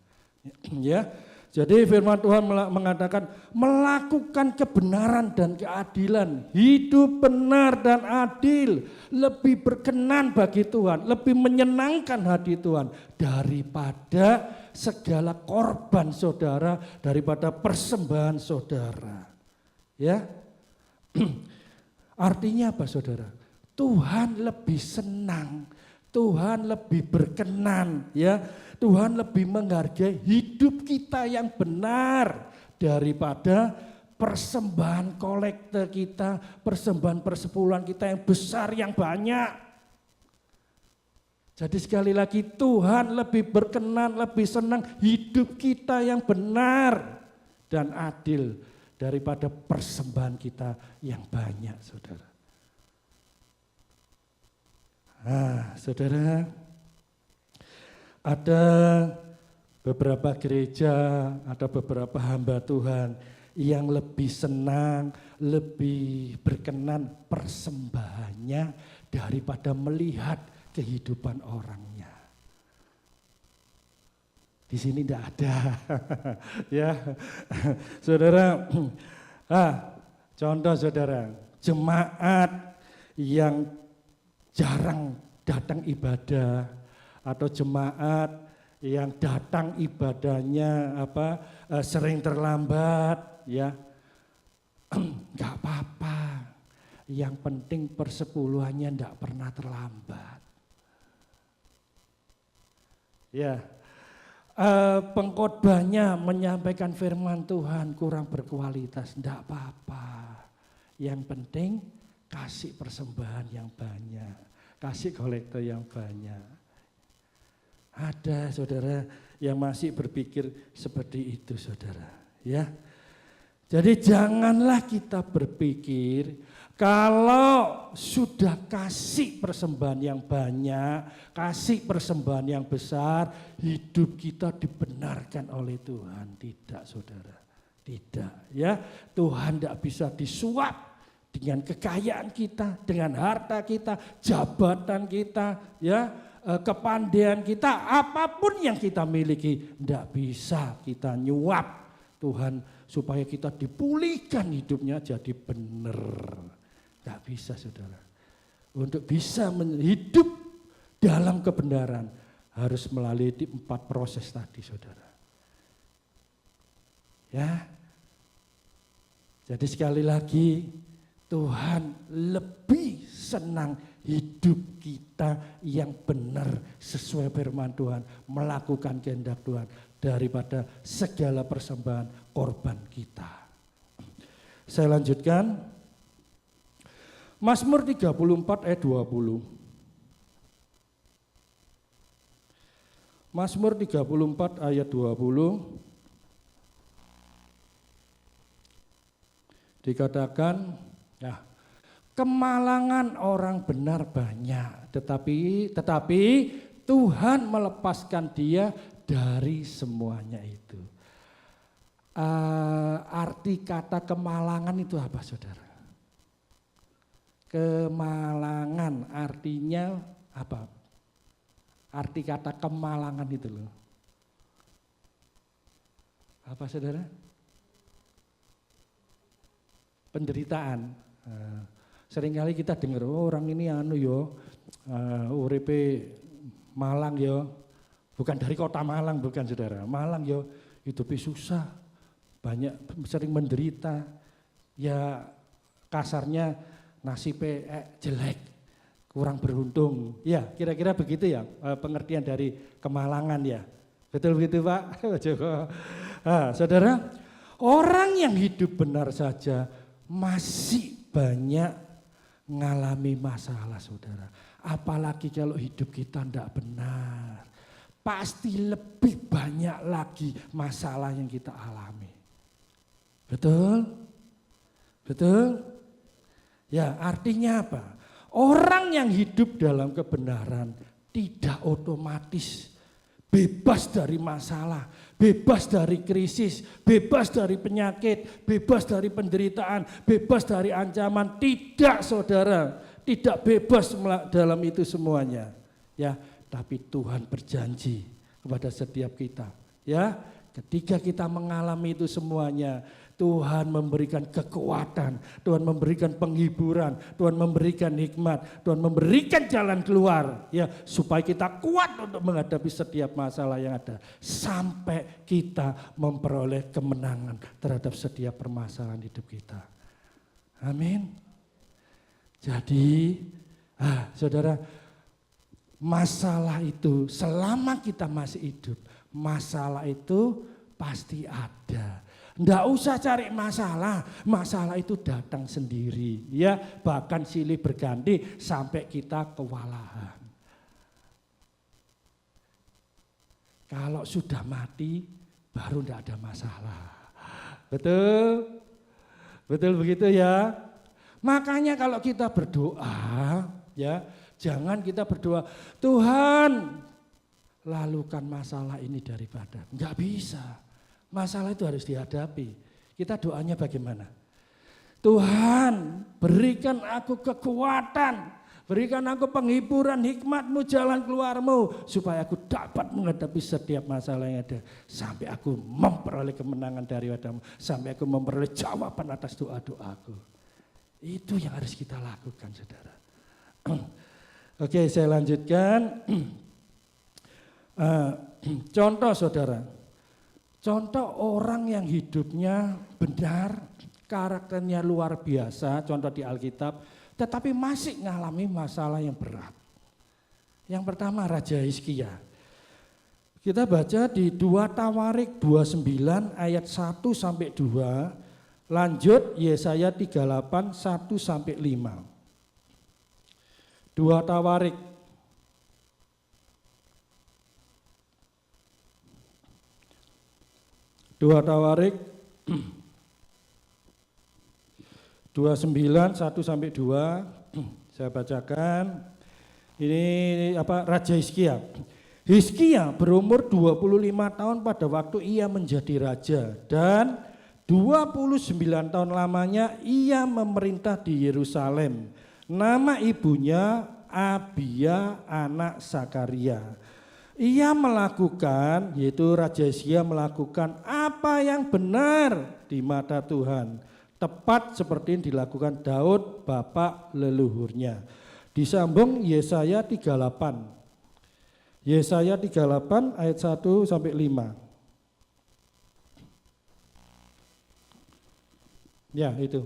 Ya, jadi firman Tuhan mengatakan melakukan kebenaran dan keadilan, hidup benar dan adil lebih berkenan bagi Tuhan, lebih menyenangkan hati Tuhan daripada segala korban saudara, daripada persembahan saudara. Ya. Artinya apa saudara? Tuhan lebih senang, Tuhan lebih berkenan, ya. Tuhan lebih menghargai hidup kita yang benar daripada persembahan kolekte kita, persembahan persepuluhan kita yang besar, yang banyak. Jadi sekali lagi Tuhan lebih berkenan, lebih senang hidup kita yang benar dan adil daripada persembahan kita yang banyak, saudara. Nah, saudara, ada beberapa gereja, ada beberapa hamba Tuhan yang lebih senang, lebih berkenan persembahannya daripada melihat kehidupan orangnya. Di sini tidak ada. Ya, saudara. Contoh saudara, jemaat yang jarang datang ibadah atau jemaat yang datang ibadahnya sering terlambat, ya, nggak apa-apa. Yang penting persepuluhannya nggak pernah terlambat. Ya, pengkhotbahnya menyampaikan firman Tuhan kurang berkualitas, enggak apa-apa. Yang penting kasih persembahan yang banyak, kasih kolektor yang banyak. Ada saudara yang masih berpikir seperti itu saudara, ya. Jadi janganlah kita berpikir kalau sudah kasih persembahan yang banyak, kasih persembahan yang besar, hidup kita dibenarkan oleh Tuhan. Tidak saudara, tidak, ya. Tuhan tidak bisa disuap dengan kekayaan kita, dengan harta kita, jabatan kita, ya, kepandaian kita, apapun yang kita miliki, tidak bisa kita nyuap Tuhan supaya kita dipulihkan hidupnya jadi benar. Tidak bisa saudara. Untuk bisa hidup dalam kebenaran harus melalui 4 proses tadi saudara. Ya. Jadi sekali lagi Tuhan lebih senang hidup kita yang benar sesuai firman Tuhan, melakukan kehendak Tuhan daripada segala persembahan korban kita. Saya lanjutkan. Mazmur 34 ayat 20. Mazmur 34 ayat 20. Dikatakan, ya, kemalangan orang benar banyak, tetapi Tuhan melepaskan dia dari semuanya itu. Arti kata kemalangan itu apa saudara? Kemalangan artinya apa? Arti kata kemalangan itu loh. Apa saudara? Penderitaan. Seringkali kita dengar orang ini uripe Malang yo. Bukan dari kota Malang, bukan saudara. Malang yo hidupnya susah. Banyak sering menderita. Ya kasarnya nasibnya jelek, kurang beruntung. Ya, kira-kira begitu ya pengertian dari kemalangan ya. Betul begitu Pak? Saudara, Orang yang hidup benar saja masih banyak mengalami masalah, saudara. Apalagi kalau hidup kita tidak benar. Pasti lebih banyak lagi masalah yang kita alami. Betul? Betul? Ya, artinya apa? Orang yang hidup dalam kebenaran tidak otomatis bebas dari masalah, bebas dari krisis, bebas dari penyakit, bebas dari penderitaan, bebas dari ancaman. Tidak, saudara, tidak bebas dalam itu semuanya. Ya, tapi Tuhan berjanji kepada setiap kita. Ya, ketika kita mengalami itu semuanya, Tuhan memberikan kekuatan, Tuhan memberikan penghiburan, Tuhan memberikan hikmat, Tuhan memberikan jalan keluar, ya, supaya kita kuat untuk menghadapi setiap masalah yang ada, sampai kita memperoleh kemenangan terhadap setiap permasalahan hidup kita. Amin. Jadi, saudara, masalah itu selama kita masih hidup, masalah itu pasti ada. Nggak usah cari masalah, masalah itu datang sendiri, ya, bahkan silih berganti sampai kita kewalahan. Kalau sudah mati baru nggak ada masalah. Betul? Betul begitu ya? Makanya kalau kita berdoa, ya, jangan kita berdoa, Tuhan lalukan masalah ini daripada. Nggak bisa. Masalah itu harus dihadapi. Kita doanya bagaimana? Tuhan, berikan aku kekuatan, berikan aku penghiburan, hikmat-Mu, jalan keluar-Mu, supaya aku dapat menghadapi setiap masalah yang ada, sampai aku memperoleh kemenangan daripada-Mu, sampai aku memperoleh jawaban atas doa-doaku. Itu yang harus kita lakukan, saudara. Oke, saya lanjutkan. Contoh, saudara. Contoh orang yang hidupnya benar, karakternya luar biasa, contoh di Alkitab, tetapi masih mengalami masalah yang berat. Yang pertama Raja Hizkia. Kita baca di 2 Tawarik 29 ayat 1 sampai 2, lanjut Yesaya 38 1 sampai 5. 2 Tawarik 29 1 sampai 2, saya bacakan. Ini Raja Hizkia. Hizkia berumur 25 tahun pada waktu ia menjadi raja, dan 29 tahun lamanya ia memerintah di Yerusalem. Nama ibunya Abia anak Zakaria. Ia melakukan, yaitu Raja Hizkia melakukan apa yang benar di mata Tuhan, tepat seperti yang dilakukan Daud bapak leluhurnya. Disambung Yesaya 38. Yesaya 38 ayat 1 sampai 5. Ya, itu.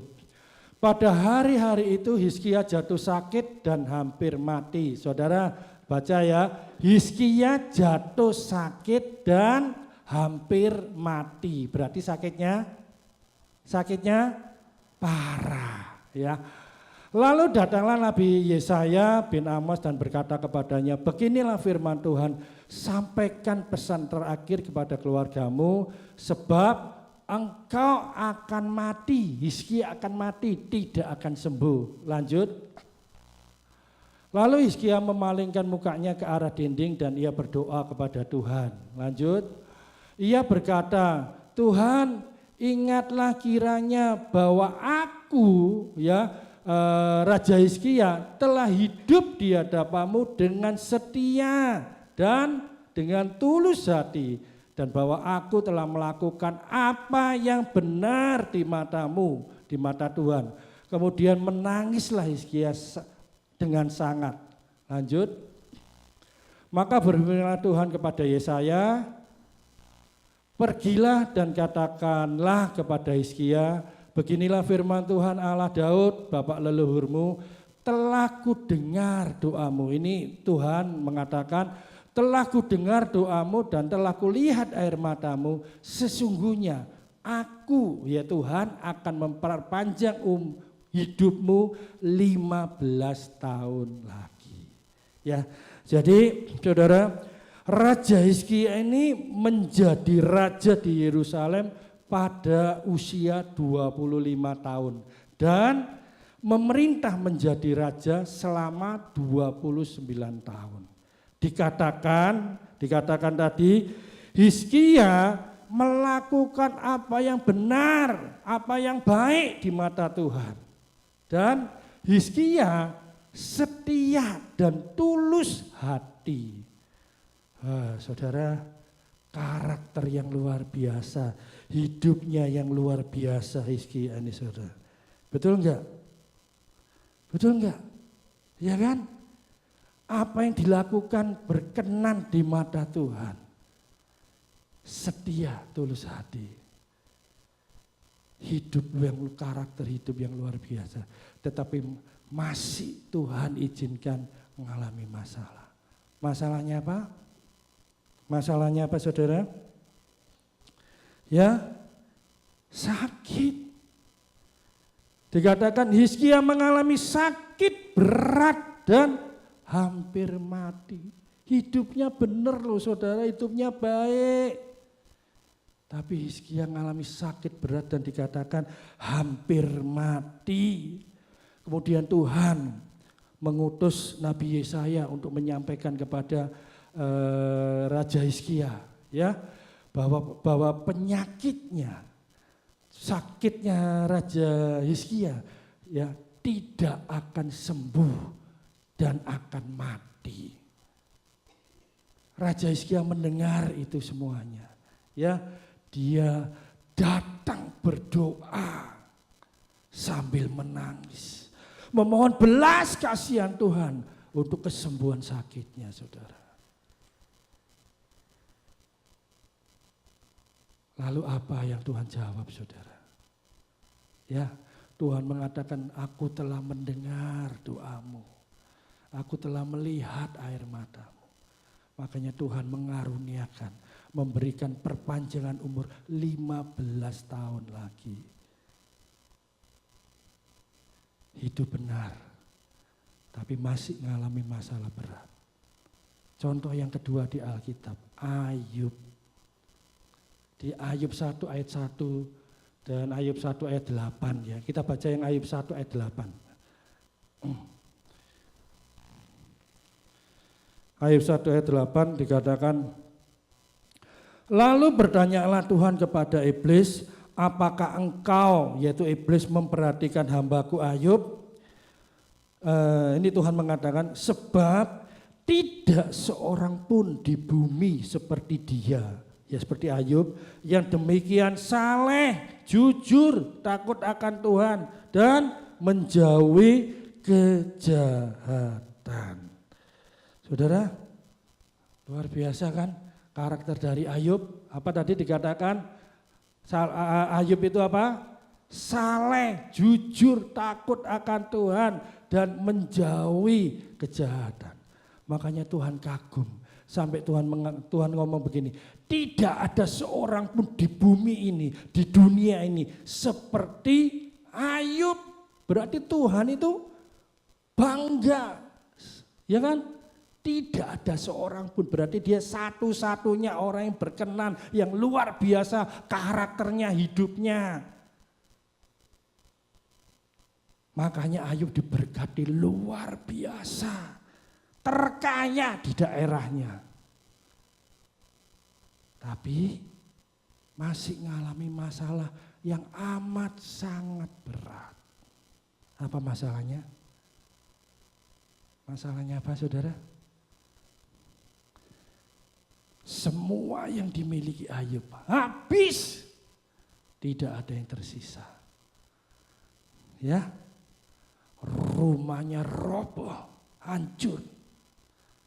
Pada hari-hari itu Hizkia jatuh sakit dan hampir mati. Saudara baca ya, Hizkia jatuh sakit dan hampir mati. Berarti sakitnya parah, ya. Lalu datanglah Nabi Yesaya bin Amos dan berkata kepadanya, beginilah firman Tuhan, sampaikan pesan terakhir kepada keluargamu, sebab engkau akan mati, Hizkia akan mati, tidak akan sembuh. Lanjut. Lalu Hizkia memalingkan mukanya ke arah dinding dan ia berdoa kepada Tuhan. Lanjut. Ia berkata, Tuhan, ingatlah kiranya bahwa aku, ya, Raja Hizkia telah hidup di hadapan-Mu dengan setia dan dengan tulus hati, dan bahwa aku telah melakukan apa yang benar di mata-Mu, di mata Tuhan. Kemudian menangislah Hizkia dengan sangat. Lanjut. Maka berfirmanlah Tuhan kepada Yesaya, pergilah dan katakanlah kepada Hizkia, beginilah firman Tuhan Allah Daud, bapak leluhurmu, telah kudengar doamu. Ini Tuhan mengatakan, telah kudengar doamu dan telah kulihat air matamu, sesungguhnya aku ya Tuhan akan memperpanjang hidupmu 15 tahun lagi. Ya, jadi saudara, Raja Hizkia ini menjadi raja di Yerusalem pada usia 25 tahun dan memerintah menjadi raja selama 29 tahun. Dikatakan tadi Hizkia melakukan apa yang benar, apa yang baik di mata Tuhan. Dan Hizkia setia dan tulus hati. Saudara, karakter yang luar biasa, hidupnya yang luar biasa Hizkia ini saudara. Betul enggak? Betul enggak? Ya kan? Apa yang dilakukan berkenan di mata Tuhan. Setia, tulus hati. Karakter hidup yang luar biasa. Tetapi masih Tuhan izinkan mengalami masalah. Masalahnya apa? Masalahnya apa saudara? Ya, sakit. Dikatakan Hizkia mengalami sakit berat dan hampir mati. Hidupnya benar loh saudara, hidupnya baik. Tapi Hizkia mengalami sakit berat dan dikatakan hampir mati. Kemudian Tuhan mengutus Nabi Yesaya untuk menyampaikan kepada Raja Hizkia, ya, bahwa penyakitnya, sakitnya Raja Hizkia, ya, tidak akan sembuh dan akan mati. Raja Hizkia mendengar itu semuanya, ya, dia datang berdoa sambil menangis, memohon belas kasihan Tuhan untuk kesembuhan sakitnya, saudara. Lalu apa yang Tuhan jawab saudara? Ya, Tuhan mengatakan aku telah mendengar doamu. Aku telah melihat air matamu. Makanya Tuhan mengaruniakan, memberikan perpanjangan umur 15 tahun lagi. Hidup benar, tapi masih mengalami masalah berat. Contoh yang kedua di Alkitab, Ayub. Di Ayub 1 ayat 1 dan Ayub 1 ayat 8 ya. Kita baca yang Ayub 1 ayat 8. Ayub 1 ayat 8 dikatakan, lalu bertanyalah Tuhan kepada iblis, apakah engkau, yaitu iblis, memperhatikan hambaku Ayub? Ini Tuhan mengatakan, sebab tidak seorang pun di bumi seperti dia. Ya seperti Ayub yang demikian saleh, jujur, takut akan Tuhan dan menjauhi kejahatan. Saudara, luar biasa kan karakter dari Ayub. Apa tadi dikatakan? Ayub itu apa? Saleh, jujur, takut akan Tuhan dan menjauhi kejahatan. Makanya Tuhan kagum. Sampai Tuhan ngomong begini, tidak ada seorang pun di bumi ini, di dunia ini seperti Ayub. Berarti Tuhan itu bangga, ya kan? Tidak ada seorang pun, berarti dia satu-satunya orang yang berkenan, yang luar biasa karakternya, hidupnya. Makanya Ayub diberkati luar biasa. Terkaya di daerahnya. Tapi masih mengalami masalah yang amat sangat berat. Apa masalahnya? Masalahnya apa saudara? Semua yang dimiliki Ayub habis. Tidak ada yang tersisa. Ya. Rumahnya roboh, hancur.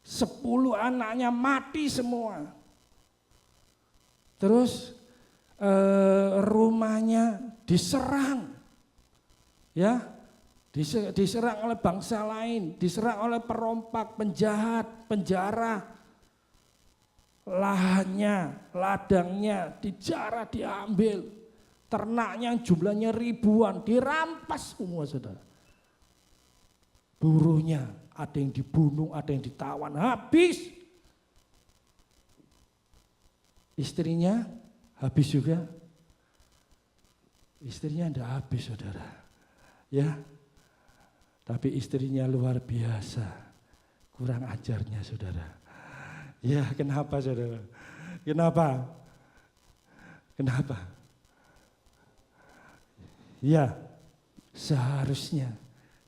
10 anaknya mati semua. Terus rumahnya diserang. Ya, diserang oleh bangsa lain, diserang oleh perompak, penjahat, penjara. Lahannya, ladangnya dijarah, diambil. Ternaknya yang jumlahnya ribuan dirampas semua saudara. Buruhnya ada yang dibunuh, ada yang ditawan, habis. Istrinya habis juga. Istrinya tidak habis saudara. Ya, tapi istrinya luar biasa. Kurang ajarnya saudara. Ya, kenapa saudara? Kenapa? Kenapa? Ya, seharusnya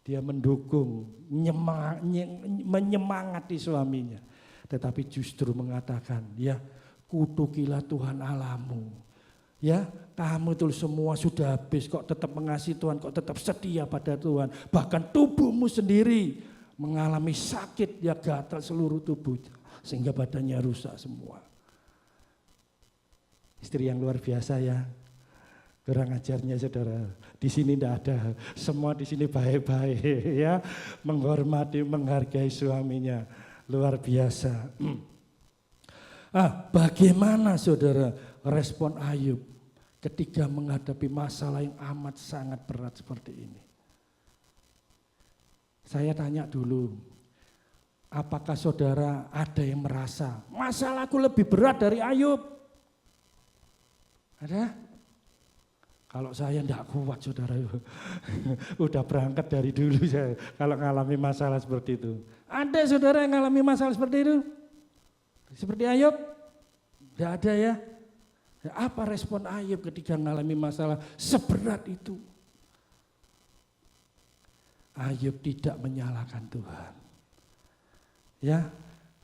dia mendukung, menyemangati suaminya. Tetapi justru mengatakan, ya kutukilah Tuhan Allahmu. Ya, kamu itu semua sudah habis, kok tetap mengasihi Tuhan, kok tetap setia pada Tuhan. Bahkan tubuhmu sendiri mengalami sakit, ya gatal seluruh tubuh, sehingga badannya rusak semua. Istri yang luar biasa ya. Kurang ajarnya saudara, di sini tidak ada, semua di sini baik-baik ya, menghormati, menghargai suaminya, luar biasa. Bagaimana saudara respon Ayub ketika menghadapi masalah yang amat sangat berat seperti ini? Saya tanya dulu, apakah saudara ada yang merasa masalahku lebih berat dari Ayub? Ada? Kalau saya tidak kuat saudara, udah berangkat dari dulu saya kalau ngalami masalah seperti itu. Ada saudara yang ngalami masalah seperti itu? Seperti Ayub? Tidak ada ya? Apa respon Ayub ketika ngalami masalah seberat itu? Ayub tidak menyalahkan Tuhan. Ya,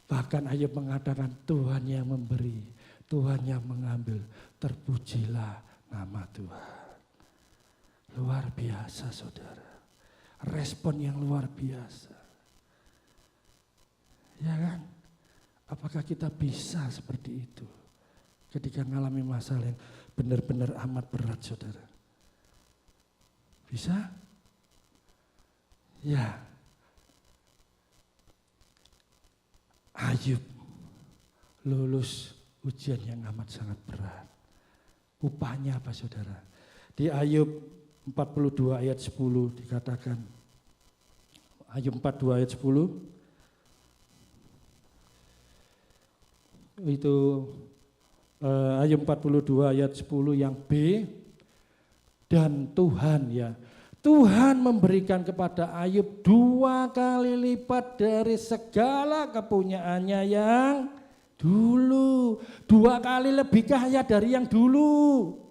bahkan Ayub mengatakan Tuhan yang memberi, Tuhan yang mengambil, terpujilah nama Tuhan. Luar biasa saudara. Respon yang luar biasa. Ya kan? Apakah kita bisa seperti itu? Ketika mengalami masalah yang benar-benar amat berat saudara. Bisa? Ya. Ayub lulus ujian yang amat sangat berat. Upahnya apa saudara? Di Ayub 42 ayat 10 dikatakan. Ayub 42 ayat 10. Itu Ayub 42 ayat 10 yang B. Dan Tuhan ya. Tuhan memberikan kepada Ayub 2 kali lipat dari segala kepunyaannya yang dulu. 2 kali lebih kaya dari yang dulu.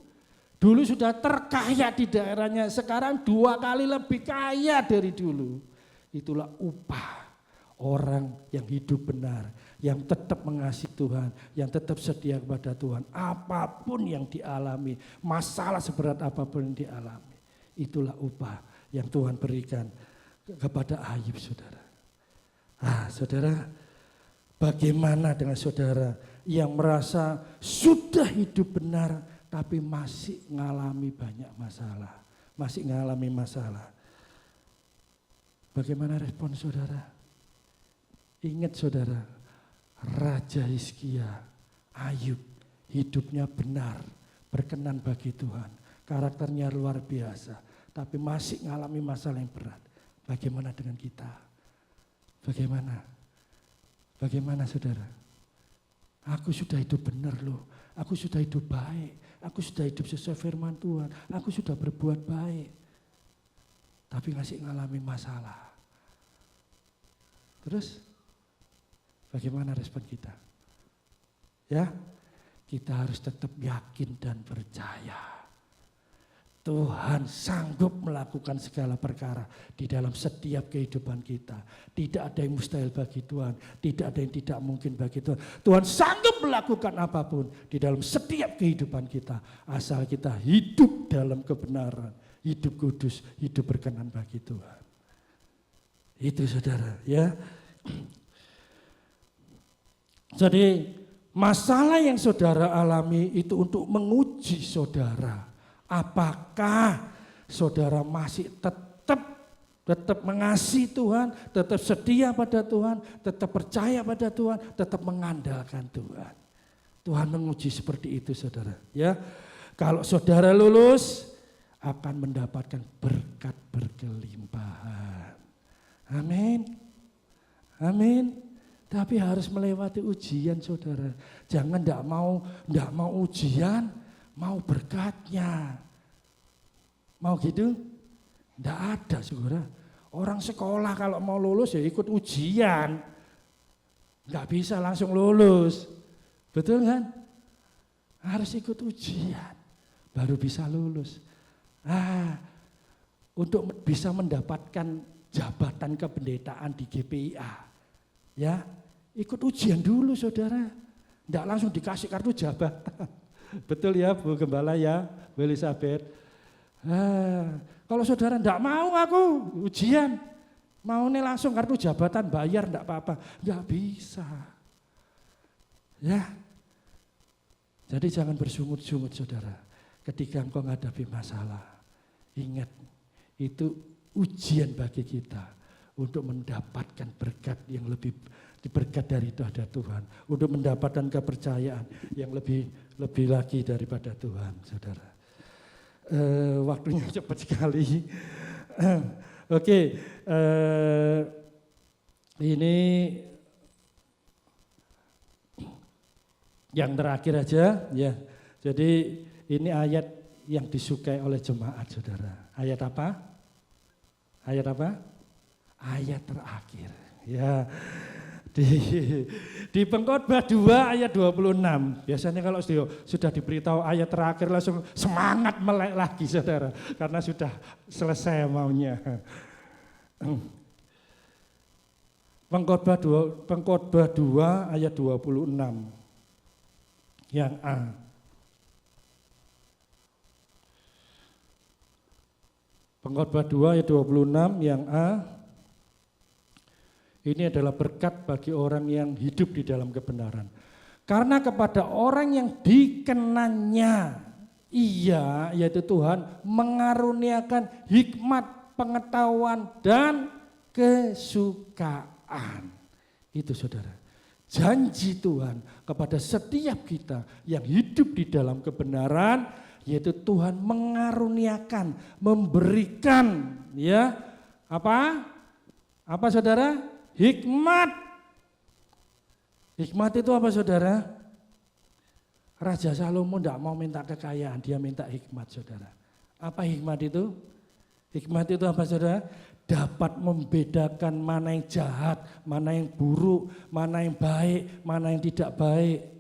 Dulu sudah terkaya di daerahnya, sekarang 2 kali lebih kaya dari dulu. Itulah upah orang yang hidup benar, yang tetap mengasihi Tuhan, yang tetap setia kepada Tuhan. Apapun yang dialami, masalah seberat apapun yang dialami, itulah upah yang Tuhan berikan kepada Ayub saudara. Saudara, bagaimana dengan saudara yang merasa sudah hidup benar, tapi masih mengalami banyak masalah, masih mengalami masalah. Bagaimana respon saudara? Ingat saudara, Raja Hizkia, Ayub, hidupnya benar, berkenan bagi Tuhan. Karakternya luar biasa, tapi masih mengalami masalah yang berat. Bagaimana dengan kita? Bagaimana? Bagaimana saudara? Aku sudah hidup benar loh, aku sudah hidup baik. Aku sudah hidup sesuai firman Tuhan. Aku sudah berbuat baik. Tapi masih mengalami masalah. Terus bagaimana respon kita? Ya, kita harus tetap yakin dan percaya. Tuhan sanggup melakukan segala perkara di dalam setiap kehidupan kita. Tidak ada yang mustahil bagi Tuhan, tidak ada yang tidak mungkin bagi Tuhan. Tuhan sanggup melakukan apapun di dalam setiap kehidupan kita, asal kita hidup dalam kebenaran, hidup kudus, hidup berkenan bagi Tuhan. Itu saudara ya. Jadi masalah yang saudara alami itu untuk menguji saudara. Apakah saudara masih tetap mengasihi Tuhan, tetap setia pada Tuhan, tetap percaya pada Tuhan, tetap mengandalkan Tuhan. Tuhan menguji seperti itu saudara. Ya, Kalau saudara lulus, akan mendapatkan berkat berkelimpahan. Amin. Amin. Tapi harus melewati ujian, saudara. Jangan enggak mau ujian, mau berkatnya. Mau gitu? Enggak ada, saudara. Orang sekolah kalau mau lulus ya ikut ujian. Enggak bisa langsung lulus. Betul kan? Harus ikut ujian, baru bisa lulus. Untuk bisa mendapatkan jabatan kependetaan di GPIA, ya ikut ujian dulu, saudara. Enggak langsung dikasih kartu jabatan. Betul ya Bu Gembala ya, Bu Elizabeth. Kalau saudara enggak mau aku ujian, mau nih langsung kartu jabatan bayar enggak apa-apa, enggak bisa. Ya, jadi jangan bersungut-sungut, saudara. Ketika engkau menghadapi masalah, ingat itu ujian bagi kita untuk mendapatkan berkat yang lebih berkat dari Tuhan, untuk mendapatkan kepercayaan yang lebih lagi daripada Tuhan, saudara. Waktunya cepat sekali. Oke, ini yang terakhir aja, ya. Jadi ini ayat yang disukai oleh jemaat, saudara. Ayat apa? Ayat apa? Ayat terakhir. Ya. Di Pengkhotbah 2 ayat 26. Biasanya kalau sudah diberitahu ayat terakhir langsung semangat melek lagi, saudara. Karena sudah selesai maunya. Pengkhotbah 2 ayat 26. Yang A. Pengkhotbah 2 ayat 26 yang A. Ini adalah berkat bagi orang yang hidup di dalam kebenaran. Karena kepada orang yang dikenannya, Ia, yaitu Tuhan, mengaruniakan hikmat, pengetahuan, dan kesukaan. Itu, saudara. Janji Tuhan kepada setiap kita yang hidup di dalam kebenaran, yaitu Tuhan mengaruniakan, memberikan, ya, apa? Apa, saudara? Hikmat. Hikmat itu apa, saudara? Raja Salomo tidak mau minta kekayaan, dia minta hikmat, saudara. Apa hikmat itu? Hikmat itu apa, saudara? Dapat membedakan mana yang jahat, mana yang buruk, mana yang baik, mana yang tidak baik.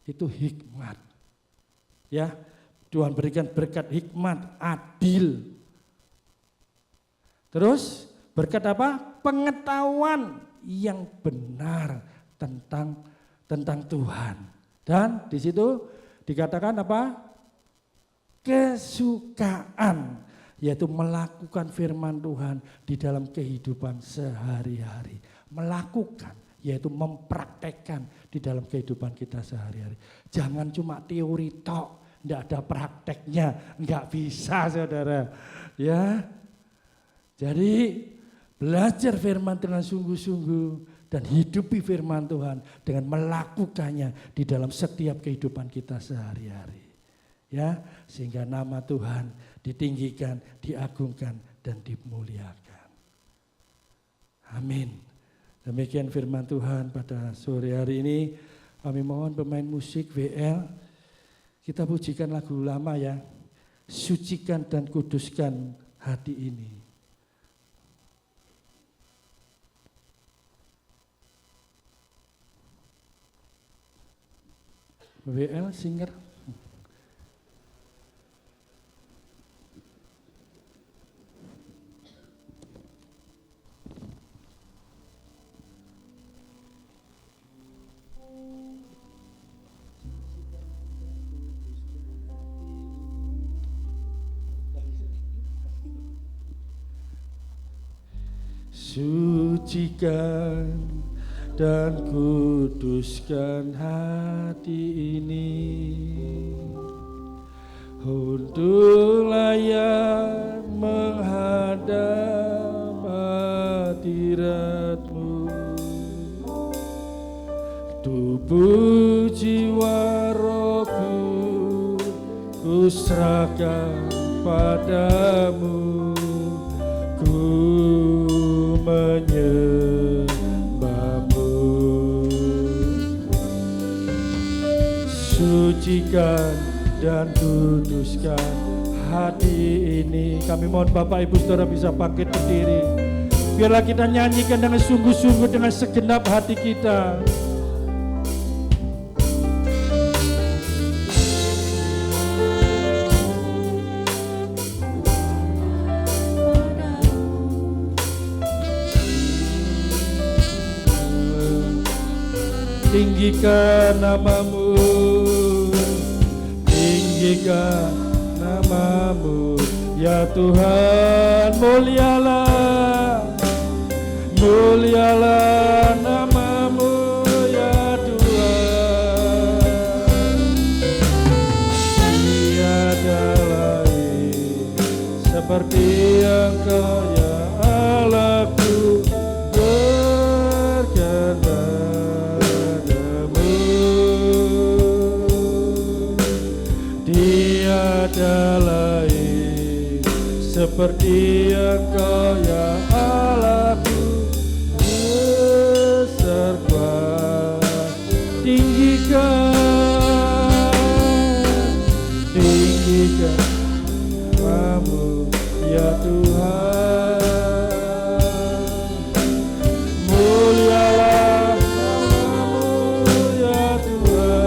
Itu hikmat. Ya, Tuhan berikan berkat hikmat, adil. Terus berkat apa? Pengetahuan yang benar tentang Tuhan. Dan di situ dikatakan apa? Kesukaan, yaitu melakukan firman Tuhan di dalam kehidupan sehari-hari. Melakukan, yaitu mempraktekkan di dalam kehidupan kita sehari-hari. Jangan cuma teori tok, enggak ada prakteknya, enggak bisa, saudara. Ya. Jadi belajar firman dengan sungguh-sungguh dan hidupi firman Tuhan dengan melakukannya di dalam setiap kehidupan kita sehari-hari. Ya, sehingga nama Tuhan ditinggikan, diagungkan, dan dimuliakan. Amin. Demikian firman Tuhan pada sore hari ini. Kami mohon pemain musik WL, kita pujikan lagu lama ya. Sucikan dan kuduskan hati ini. WL singer. Sucikan dan kuduskan hati ini untuk layak menghadap hadirat-Mu. Tubuh jiwa rohku ku serahkan padamu, ku menyembahmu. Sucikan dan kuduskan hati ini. Kami mohon Bapak Ibu Saudara bisa bangkit berdiri. Biarlah kita nyanyikan dengan sungguh-sungguh dengan segenap hati kita. Tinggikan namamu, tinggikan namamu, ya Tuhan. Mulialah, mulialah namamu, ya Tuhan. Tiada lain seperti Engkau, ya Allahku, berkenan. Tiada lain seperti Engkau, ya Allahku, besar kuasa. Tinggikan, tinggikan namamu, ya Tuhan. Mulialah namamu, ya Tuhan.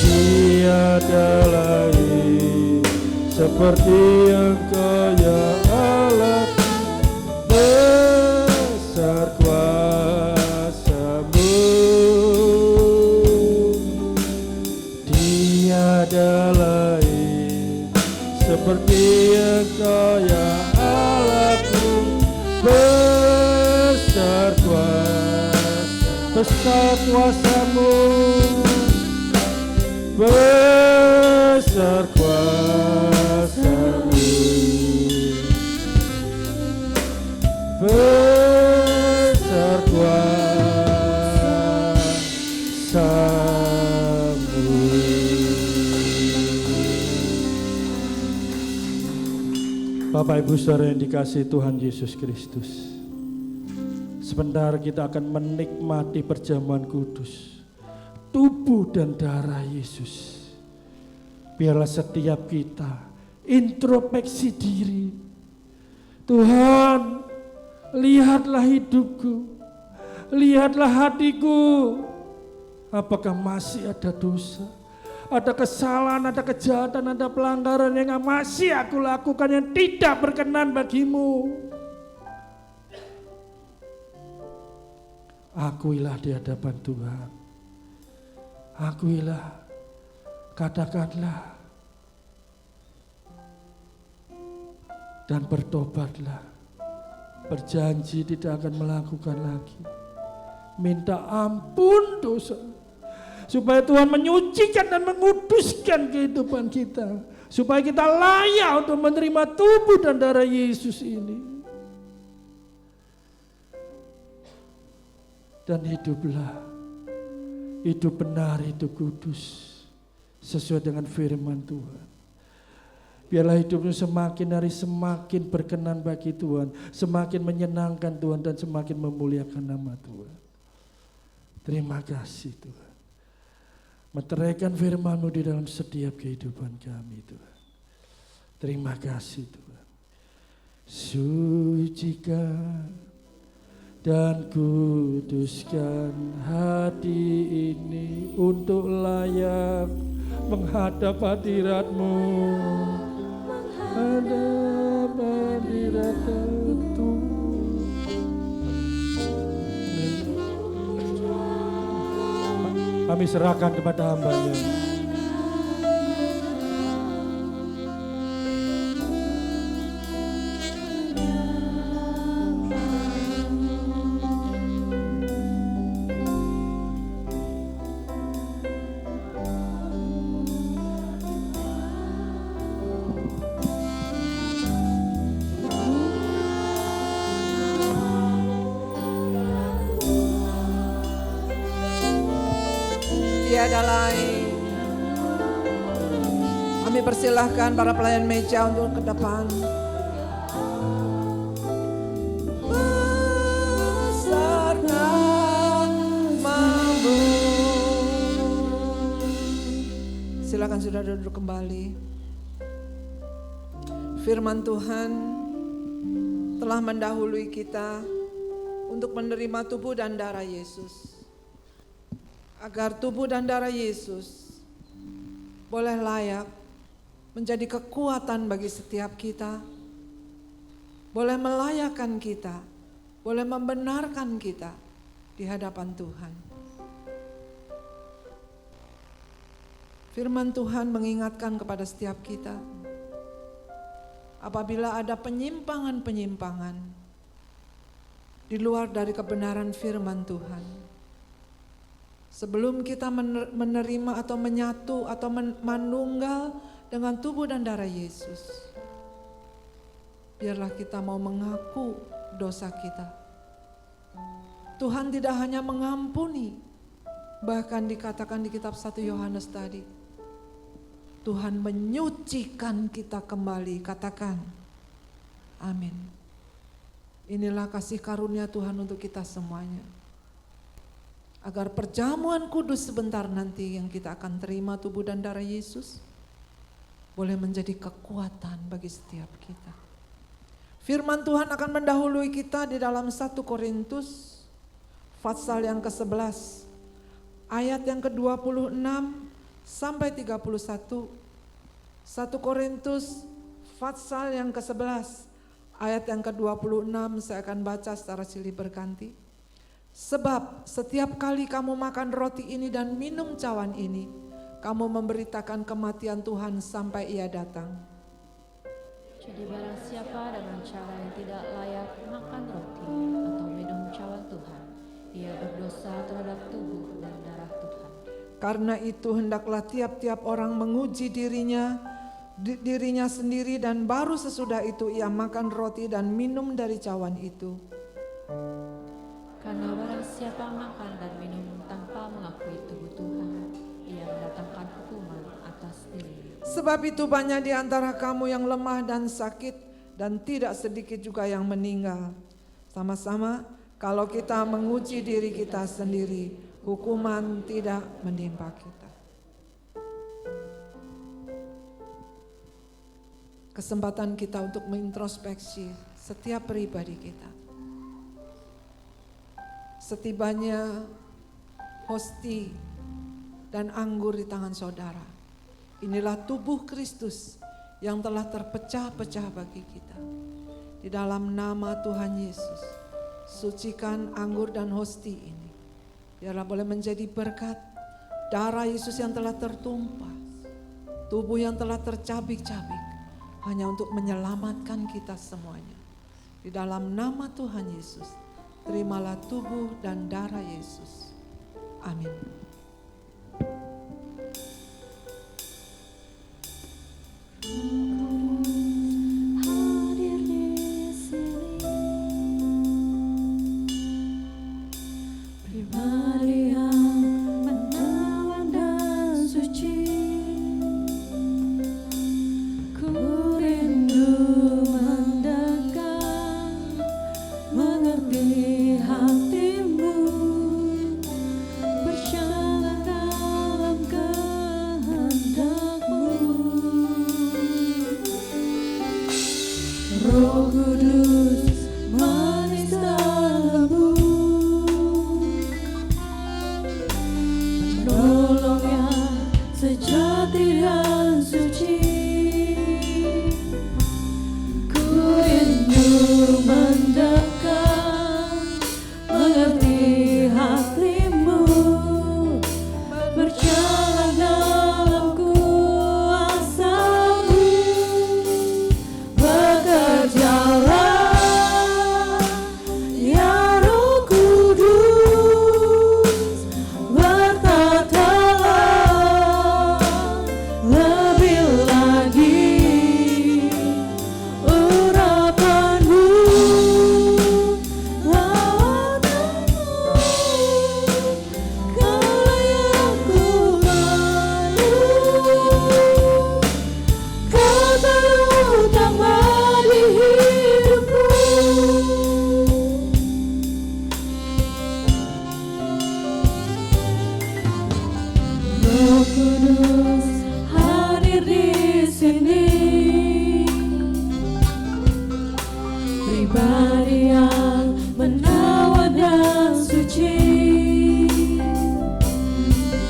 Tiada lain seperti Engkau, ya Allah, besar kuasa-Mu. Tiada lain seperti Engkau, ya Allahku, besar kuasa-Mu. Besar kuasa-Mu, besar kuasa-Mu. Bapak Ibu Saudara yang dikasihi Tuhan Yesus Kristus, sebentar kita akan menikmati perjamuan kudus, tubuh dan darah Yesus. Biarlah setiap kita introspeksi diri. Tuhan, lihatlah hidupku, lihatlah hatiku. Apakah masih ada dosa, ada kesalahan, ada kejahatan, ada pelanggaran yang masih aku lakukan yang tidak berkenan bagimu? Akuilah di hadapan Tuhan. Akuilah, katakanlah, dan bertobatlah. Berjanji tidak akan melakukan lagi. Minta ampun dosa, supaya Tuhan menyucikan dan menguduskan kehidupan kita, supaya kita layak untuk menerima tubuh dan darah Yesus ini. Dan hiduplah, hidup benar, hidup kudus, sesuai dengan firman Tuhan. Biarlah hidupmu semakin hari semakin berkenan bagi Tuhan, semakin menyenangkan Tuhan dan semakin memuliakan nama Tuhan. Terima kasih Tuhan. Meteraikan firman-Mu di dalam setiap kehidupan kami Tuhan. Terima kasih Tuhan. Sucikan dan kuduskan hati ini untuk layak menghadap hadirat-Mu, menghadap hadirat-Mu. Kami serahkan kepada hamba-Nya. Tiada lain Kami persilahkan para pelayan meja untuk ke depan. Besar namamu. Silakan saudara duduk kembali. Firman Tuhan telah mendahului kita untuk menerima tubuh dan darah Yesus. Agar tubuh dan darah Yesus boleh layak menjadi kekuatan bagi setiap kita, boleh melayakkan kita, boleh membenarkan kita di hadapan Tuhan. Firman Tuhan mengingatkan kepada setiap kita, apabila ada penyimpangan-penyimpangan di luar dari kebenaran firman Tuhan, sebelum kita menerima atau menyatu atau manunggal dengan tubuh dan darah Yesus, biarlah kita mau mengaku dosa kita. Tuhan tidak hanya mengampuni, bahkan dikatakan di kitab 1 Yohanes tadi, Tuhan menyucikan kita kembali. Katakan, amin. Inilah kasih karunia Tuhan untuk kita semuanya. Agar perjamuan kudus sebentar nanti yang kita akan terima tubuh dan darah Yesus boleh menjadi kekuatan bagi setiap kita. Firman Tuhan akan mendahului kita di dalam 1 Korintus pasal yang ke-11 ayat yang ke-26 sampai 31. 1 Korintus pasal yang ke-11 ayat yang ke-26 saya akan baca secara silih berganti. Sebab setiap kali kamu makan roti ini dan minum cawan ini, kamu memberitakan kematian Tuhan sampai Ia datang. Jadi barang siapa dengan cara yang tidak layak makan roti atau minum cawan Tuhan, ia berdosa terhadap tubuh dan darah Tuhan. Karena itu hendaklah tiap-tiap orang menguji dirinya sendiri, dan baru sesudah itu ia makan roti dan minum dari cawan itu. Karena barang siapa makan dan minum tanpa mengakui tubuh Tuhan, ia mendatangkan hukuman atas dirinya. Sebab itu banyak di antara kamu yang lemah dan sakit, dan tidak sedikit juga yang meninggal. Sama-sama, kalau kita menguji diri kita sendiri, hukuman tidak menimpa kita. Kesempatan kita untuk mengintrospeksi setiap pribadi kita. Setibanya hosti dan anggur di tangan saudara, inilah tubuh Kristus yang telah terpecah-pecah bagi kita. Di dalam nama Tuhan Yesus, sucikan anggur dan hosti ini, biarlah boleh menjadi berkat. Darah Yesus yang telah tertumpah, tubuh yang telah tercabik-cabik, hanya untuk menyelamatkan kita semuanya. Di dalam nama Tuhan Yesus, terimalah tubuh dan darah Yesus. Amin. Hadir di sini, pribadi yang menawan dan suci. Ku rindu mendekat, mengerti hatimu, berjalan dalam kehendakmu. Roh Kudus manis dan lembut, penolong yang sejati dan suci. Ku rindu mendekat, mengerti hatimu, berjalan dalam kuasa-Mu. Bekerjalah ya Roh Kudus, bertatalah Kudus hadir di sini, pribadi yang menawan dan suci.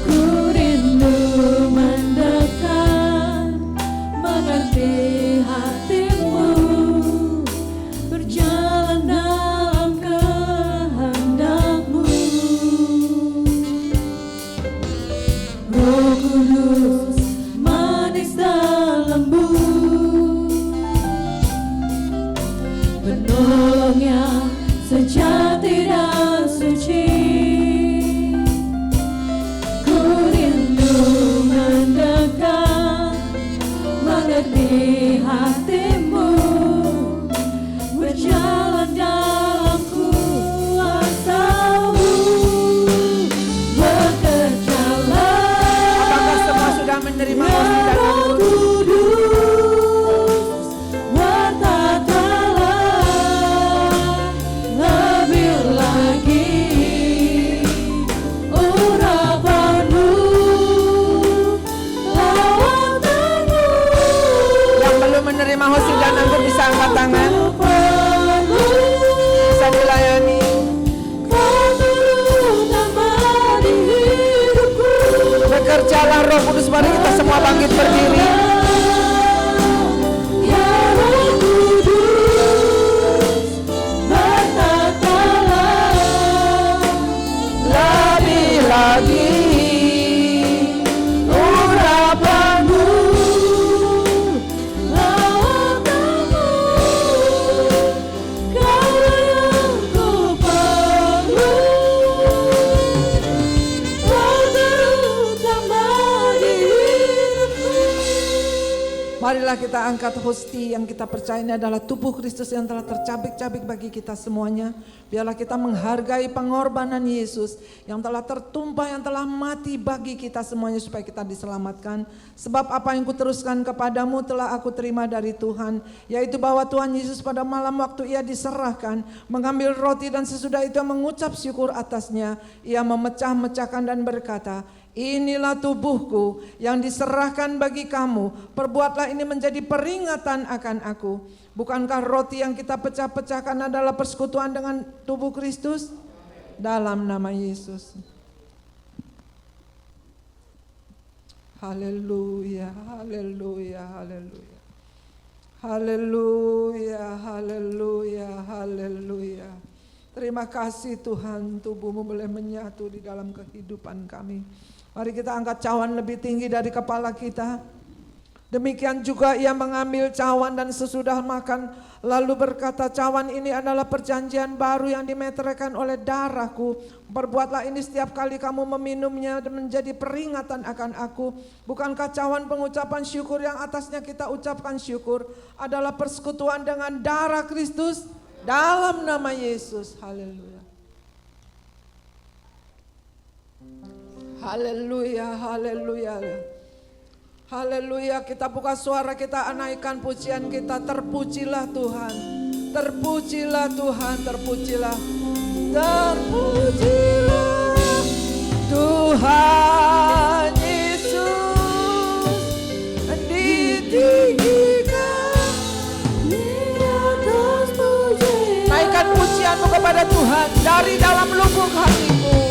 Ku rindu mendekat, mengerti hatimu, berjalan dalam kehendak-Mu. Roh Kudus manis dan lembut, penolong yang sejati dan suci. Ku rindu mendekat, mengerti hatimu, berjalan dalam kuasa-Mu. Bekerjalah, Apakah semua sudah menerima kasih dan Roh Kudus, bertatalah lebih lagi urapan-Mu, lawatanmu. yang belum menerima hostia dan anggur bisa angkat tangan, bisa dilayani. Bekerjalah Roh Kudus, mari kita semua bangkit berdiri. Ya Roh Kudus, bertatalah Lebih lagi urapan-Mu, lawatanmu. Kaulah yang ku perlu, terutama di hidupku. Marilah kita angkat hosti yang kita percaya ini adalah tubuh Kristus yang telah tercabik-cabik bagi kita semuanya. Biarlah kita menghargai pengorbanan Yesus yang telah tertumpah, yang telah mati bagi kita semuanya supaya kita diselamatkan. Sebab apa yang kuteruskan kepadamu telah aku terima dari Tuhan, yaitu bahwa Tuhan Yesus pada malam waktu ia diserahkan, mengambil roti dan sesudah itu mengucap syukur atasnya, ia memecah-mecahkan dan berkata, inilah tubuhku yang diserahkan bagi kamu, perbuatlah ini menjadi peringatan akan aku. Bukankah roti yang kita pecah-pecahkan adalah persekutuan dengan tubuh Kristus? Dalam nama Yesus. Haleluya, haleluya, haleluya. Haleluya, haleluya, haleluya. Terima kasih Tuhan, tubuh-Mu boleh menyatu di dalam kehidupan kami. Mari kita angkat cawan lebih tinggi dari kepala kita. Demikian juga ia mengambil cawan dan sesudah makan lalu berkata, cawan ini adalah perjanjian baru yang dimeteraikan oleh darahku. Perbuatlah ini setiap kali kamu meminumnya dan menjadi peringatan akan aku. Bukankah cawan pengucapan syukur yang atasnya kita ucapkan syukur adalah persekutuan dengan darah Kristus? Dalam nama Yesus. Haleluya. Haleluya, haleluya. Haleluya, kita buka suara, kita naikkan pujian kita. Terpujilah Tuhan, terpujilah Tuhan, terpujilah. Terpujilah Tuhan Yesus, ditinggikan di atas pujian. Naikkan pujianmu kepada Tuhan dari dalam lubuk hatimu.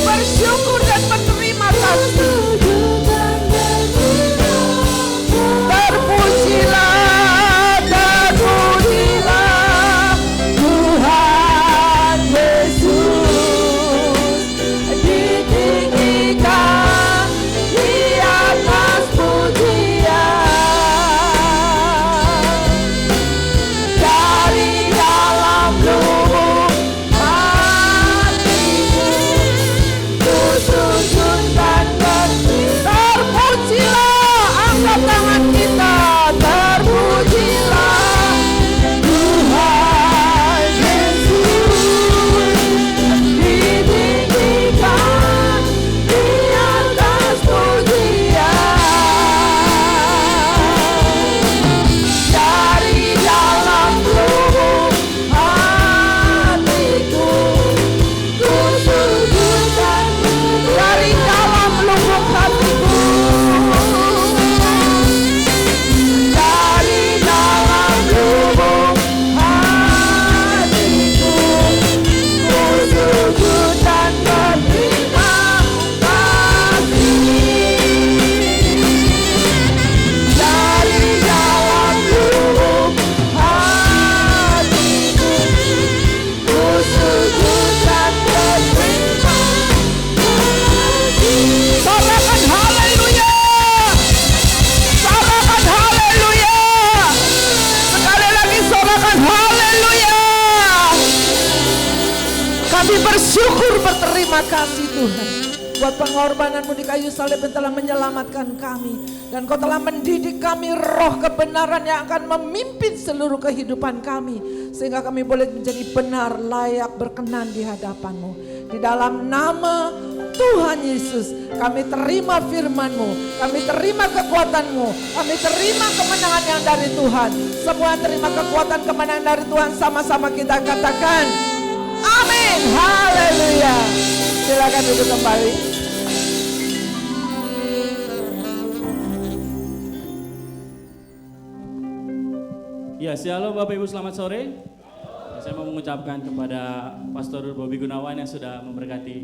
Bersyukur dan berterima kasih. Terpujilah, terpujilah Tuhan Yesus, ditinggikan di atas pujian. Dari Kami bersyukur berterima kasih Tuhan buat pengorbananmu di kayu salib yang telah menyelamatkan kami. Dan kau telah mendidik kami roh kebenaran yang akan memimpin seluruh kehidupan kami. Sehingga kami boleh menjadi benar, layak, berkenan di hadapan-Mu. Di dalam nama Tuhan Yesus, kami terima firman-Mu, kami terima kekuatan-Mu, kami terima kemenangan yang dari Tuhan. Semua terima kekuatan kemenangan dari Tuhan, sama-sama kita katakan amin, haleluya. Silakan duduk kembali. Ya, shalom Bapak Ibu, selamat sore. Saya mau mengucapkan kepada Pastor Bobi Gunawan yang sudah memberkati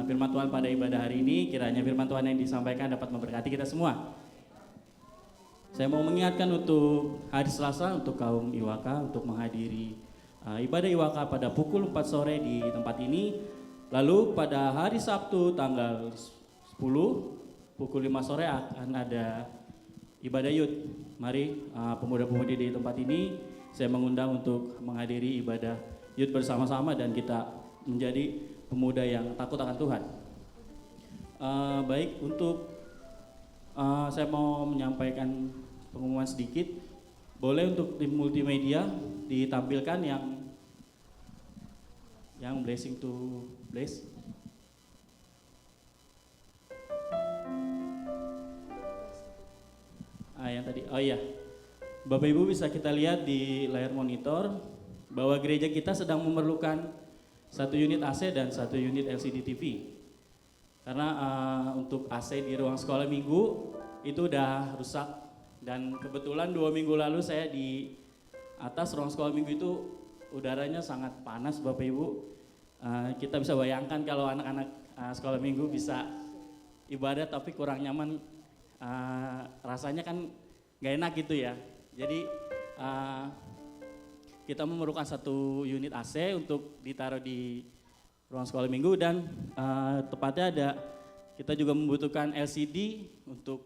firman Tuhan pada ibadah hari ini. Kiranya firman Tuhan yang disampaikan dapat memberkati kita semua. Saya mau mengingatkan untuk hari Selasa untuk kaum IWK untuk menghadiri ibadah IWK pada pukul 4 sore di tempat ini. Lalu pada hari Sabtu tanggal 10 pukul 5 sore akan ada ibadah youth. Mari pemuda-pemudi di tempat ini saya mengundang untuk menghadiri ibadah youth bersama-sama dan kita menjadi pemuda yang takut akan Tuhan. Baik, untuk saya mau menyampaikan pengumuman sedikit. Boleh untuk tim multimedia ditampilkan yang blessing to bless. Yang tadi, oh iya, Bapak Ibu bisa kita lihat di layar monitor bahwa gereja kita sedang memerlukan 1 unit AC dan 1 unit LCD TV. Karena untuk AC di ruang sekolah minggu itu udah rusak dan kebetulan 2 minggu lalu saya di atas ruang sekolah minggu itu udaranya sangat panas Bapak Ibu. Kita bisa bayangkan kalau anak-anak sekolah minggu bisa ibadah tapi kurang nyaman, rasanya kan gak enak gitu ya. Jadi kita memerlukan 1 unit AC untuk ditaruh di ruang sekolah minggu dan tepatnya kita juga membutuhkan LCD untuk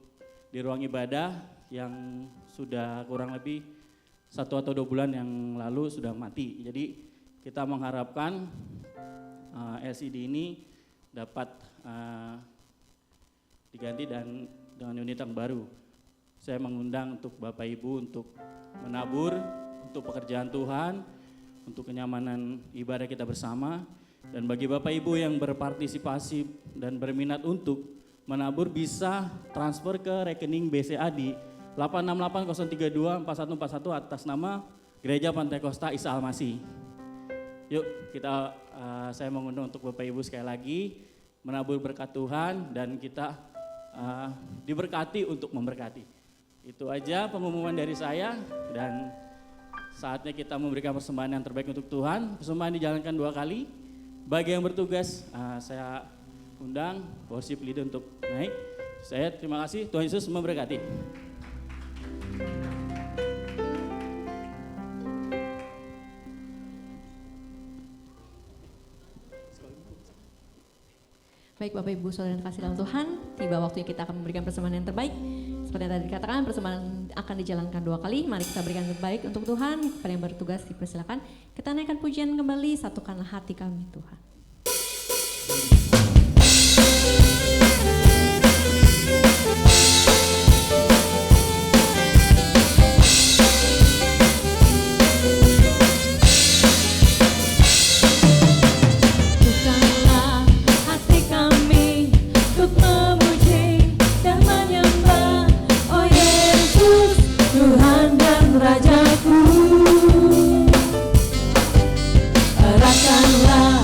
di ruang ibadah yang sudah kurang lebih 1 atau 2 bulan yang lalu sudah mati. Jadi kita mengharapkan LCD ini dapat diganti dan dengan unit yang baru. Saya mengundang untuk Bapak Ibu untuk menabur untuk pekerjaan Tuhan, untuk kenyamanan ibadah kita bersama. Dan bagi Bapak Ibu yang berpartisipasi dan berminat untuk menabur bisa transfer ke rekening BCA di 868-032-4141 atas nama Gereja Pantai Kosta Isa Al-Masih. Yuk saya mengundang untuk Bapak Ibu sekali lagi menabur berkat Tuhan dan kita diberkati untuk memberkati. Itu aja pengumuman dari saya dan saatnya kita memberikan persembahan yang terbaik untuk Tuhan. Persembahan dijalankan 2 kali. Bagi yang bertugas saya undang worship leader untuk naik. Saya terima kasih, Tuhan Yesus memberkati. Baik Bapak Ibu Saudara yang kasih dalam Tuhan, tiba waktunya kita akan memberikan persembahan yang terbaik. Seperti yang tadi dikatakan, persembahan akan dijalankan 2 kali. Mari kita berikan yang terbaik untuk Tuhan. Kepada yang bertugas dipersilakan. Kita naikkan pujian kembali, satukanlah hati kami Tuhan. Eratkanlah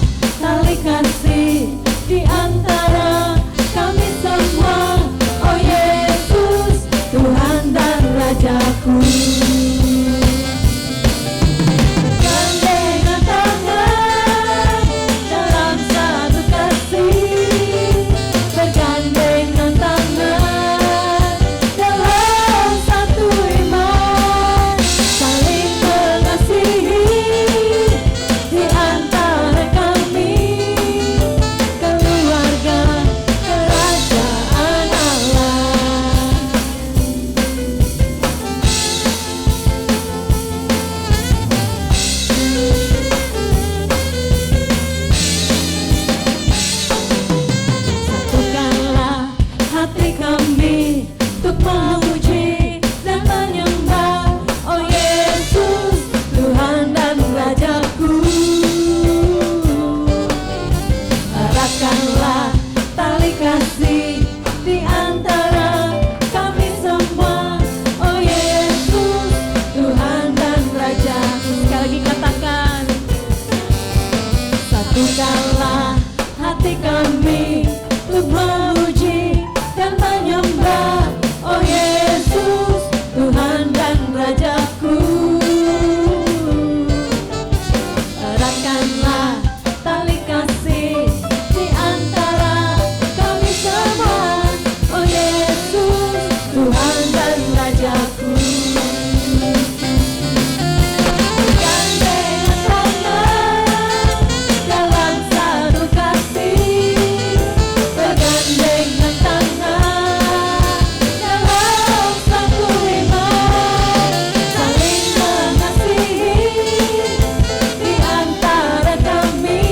Bukalah hati kami untuk memuji dan menyembah, oh Yesus, Tuhan dan Rajaku. Eratkanlah tali kasih di antara kami semua, oh Yesus, Tuhan dan Rajaku. Bergandengan tangan dalam satu kasih, bergandengan tangan dalam satu iman, saling mengasihi di antara kami,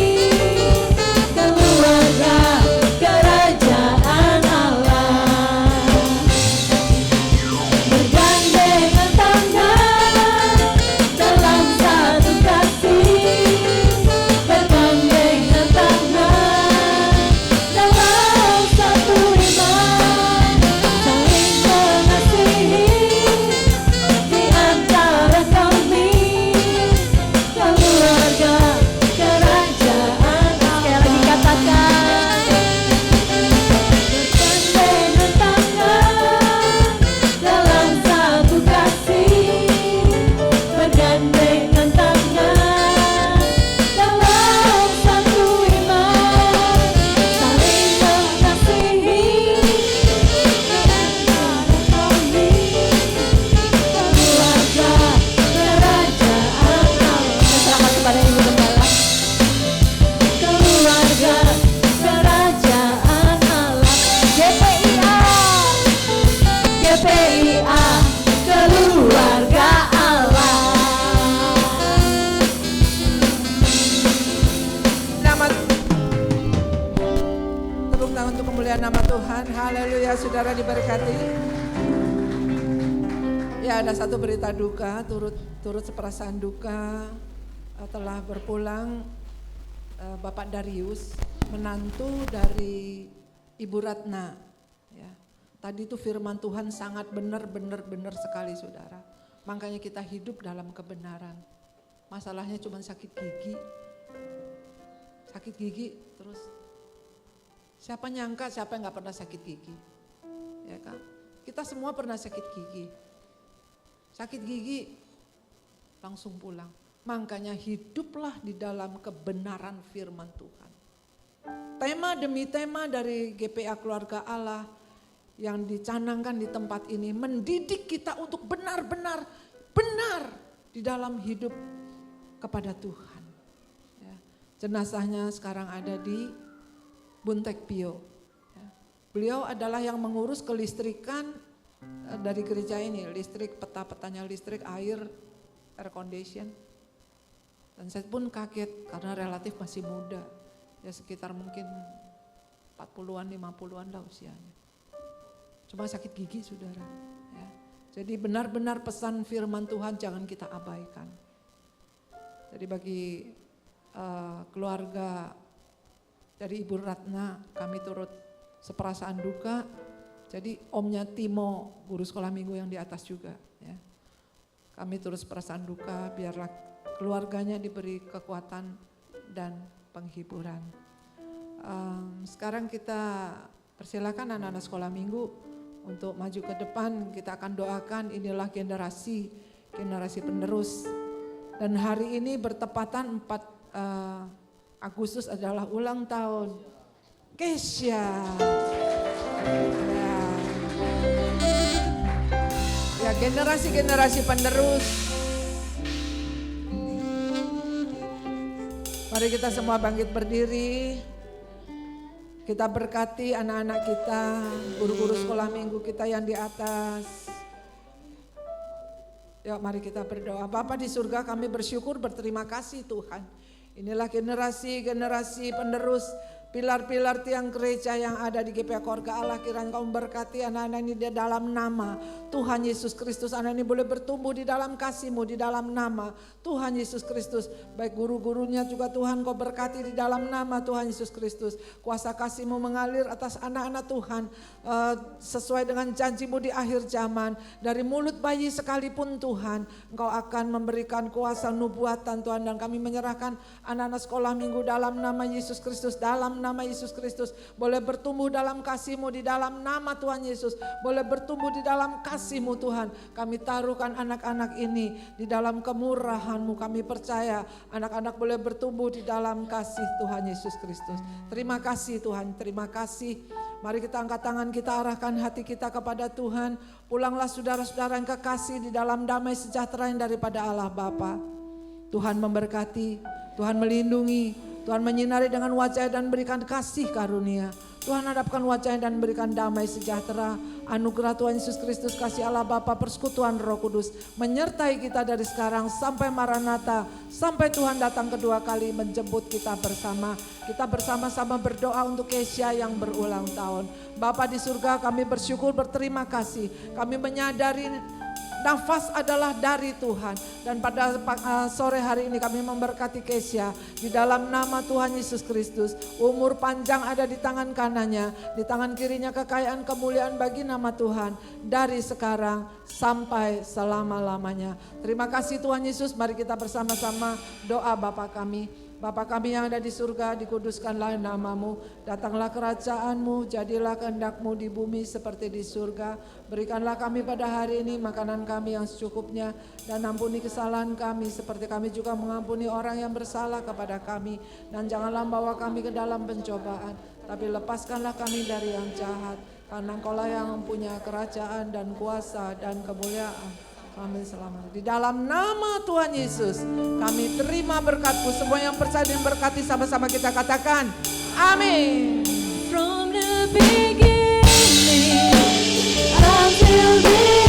keluarga kerajaan Allah. Bergandengan tangan dalam satu kasih, bergandengan tangan dalam satu iman, saling mengasihi di antara kami, keluarga kerajaan Allah. Sekali lagi katakan, bergandengan tangan dalam satu kasih, bergandengan tangan dalam satu iman, saling mengasihi di antara kami, keluarga kerajaan Allah. Selamat kepada Ibu Gembala. Keluarga kerajaan Allah. GPIA, GPIA, keluarga Allah. Tepuk tangan untuk kemuliaan nama Tuhan. Haleluya, saudara diberkati. Ya, ada satu berita duka, turut seperasaan duka telah berpulang Bapak Darius, menantu dari Ibu Ratna. Ya. Tadi itu firman Tuhan sangat benar sekali, saudara. Makanya kita hidup dalam kebenaran. Masalahnya cuma sakit gigi, terus siapa nyangka siapa yang gak pernah sakit gigi, ya kan? Kita semua pernah sakit gigi langsung pulang. Makanya hiduplah di dalam kebenaran firman Tuhan. Tema demi tema dari GPA Keluarga Allah yang dicanangkan di tempat ini mendidik kita untuk benar-benar di dalam hidup kepada Tuhan. Ya. Jenazahnya sekarang ada di Buntek Pio. Ya. Beliau adalah yang mengurus kelistrikan dari gereja ini, listrik, peta-petanya listrik, air condition. Dan saya pun kaget karena relatif masih muda, ya sekitar mungkin 40-an, 50-an lah usianya. Cuma sakit gigi, saudara. Ya. Jadi benar-benar pesan firman Tuhan jangan kita abaikan. Jadi bagi keluarga dari Ibu Ratna, kami turut seperasaan duka. Jadi omnya Timo, guru sekolah minggu yang di atas juga. Ya. Kami turut seperasaan duka, biarlah keluarganya diberi kekuatan dan penghiburan. Sekarang kita persilakan anak-anak sekolah minggu untuk maju ke depan. Kita akan doakan, inilah generasi penerus. Dan hari ini bertepatan 4 Agustus adalah ulang tahun Kesha. Ya, generasi penerus. Mari kita semua bangkit berdiri. Kita berkati anak-anak kita, guru-guru sekolah minggu kita yang di atas. Yuk mari kita berdoa. Bapa di surga, kami bersyukur, berterima kasih Tuhan. Inilah generasi penerus pilar-pilar tiang gereja yang ada di GPA Keluarga Allah, kiranya Kau memberkati anak-anak ini di dalam nama Tuhan Yesus Kristus. Anak ini boleh bertumbuh di dalam kasih-Mu, di dalam nama Tuhan Yesus Kristus. Baik guru-gurunya juga Tuhan Kau berkati di dalam nama Tuhan Yesus Kristus. Kuasa kasih-Mu mengalir atas anak-anak Tuhan sesuai dengan janji-Mu di akhir zaman. Dari mulut bayi sekalipun Tuhan, Engkau akan memberikan kuasa nubuatan Tuhan, dan kami menyerahkan anak-anak sekolah minggu dalam nama Yesus Kristus, dalam nama Yesus Kristus. Boleh bertumbuh dalam kasih-Mu di dalam nama Tuhan Yesus. Boleh bertumbuh di dalam kasih-Mu Tuhan. Kami taruhkan anak-anak ini di dalam kemurahan-Mu. Kami percaya anak-anak boleh bertumbuh di dalam kasih Tuhan Yesus Kristus. Terima kasih Tuhan, terima kasih. Mari kita angkat tangan, kita arahkan hati kita kepada Tuhan. Pulanglah saudara-saudara yang kekasih di dalam damai sejahtera yang daripada Allah Bapa. Tuhan memberkati, Tuhan melindungi, Tuhan menyinari dengan wajah dan berikan kasih karunia. Tuhan hadapkan wajahnya dan berikan damai sejahtera. Anugerah Tuhan Yesus Kristus, kasih Allah Bapa, persekutuan Roh Kudus menyertai kita dari sekarang sampai Maranatha, sampai Tuhan datang kedua kali menjemput kita bersama. Kita bersama-sama berdoa untuk Kesia yang berulang tahun. Bapa di surga, kami bersyukur, berterima kasih. Kami menyadari nafas adalah dari Tuhan. Dan pada sore hari ini kami memberkati Kesia di dalam nama Tuhan Yesus Kristus. Umur panjang ada di tangan kanannya, di tangan kirinya kekayaan kemuliaan bagi nama Tuhan dari sekarang sampai selama-lamanya. Terima kasih Tuhan Yesus. Mari kita bersama-sama doa Bapa kami. Bapa kami yang ada di surga, dikuduskanlah nama-Mu, datanglah kerajaan-Mu, jadilah kehendak-Mu di bumi seperti di surga. Berikanlah kami pada hari ini makanan kami yang secukupnya, dan ampuni kesalahan kami seperti kami juga mengampuni orang yang bersalah kepada kami. Dan janganlah bawa kami ke dalam pencobaan, tapi lepaskanlah kami dari yang jahat, karena Engkau-lah yang mempunyai kerajaan dan kuasa dan kemuliaan. Amin, selamat. Di dalam nama Tuhan Yesus kami terima berkat-Mu. Semua yang percaya dan berkati sama-sama kita katakan amin. From the beginning until the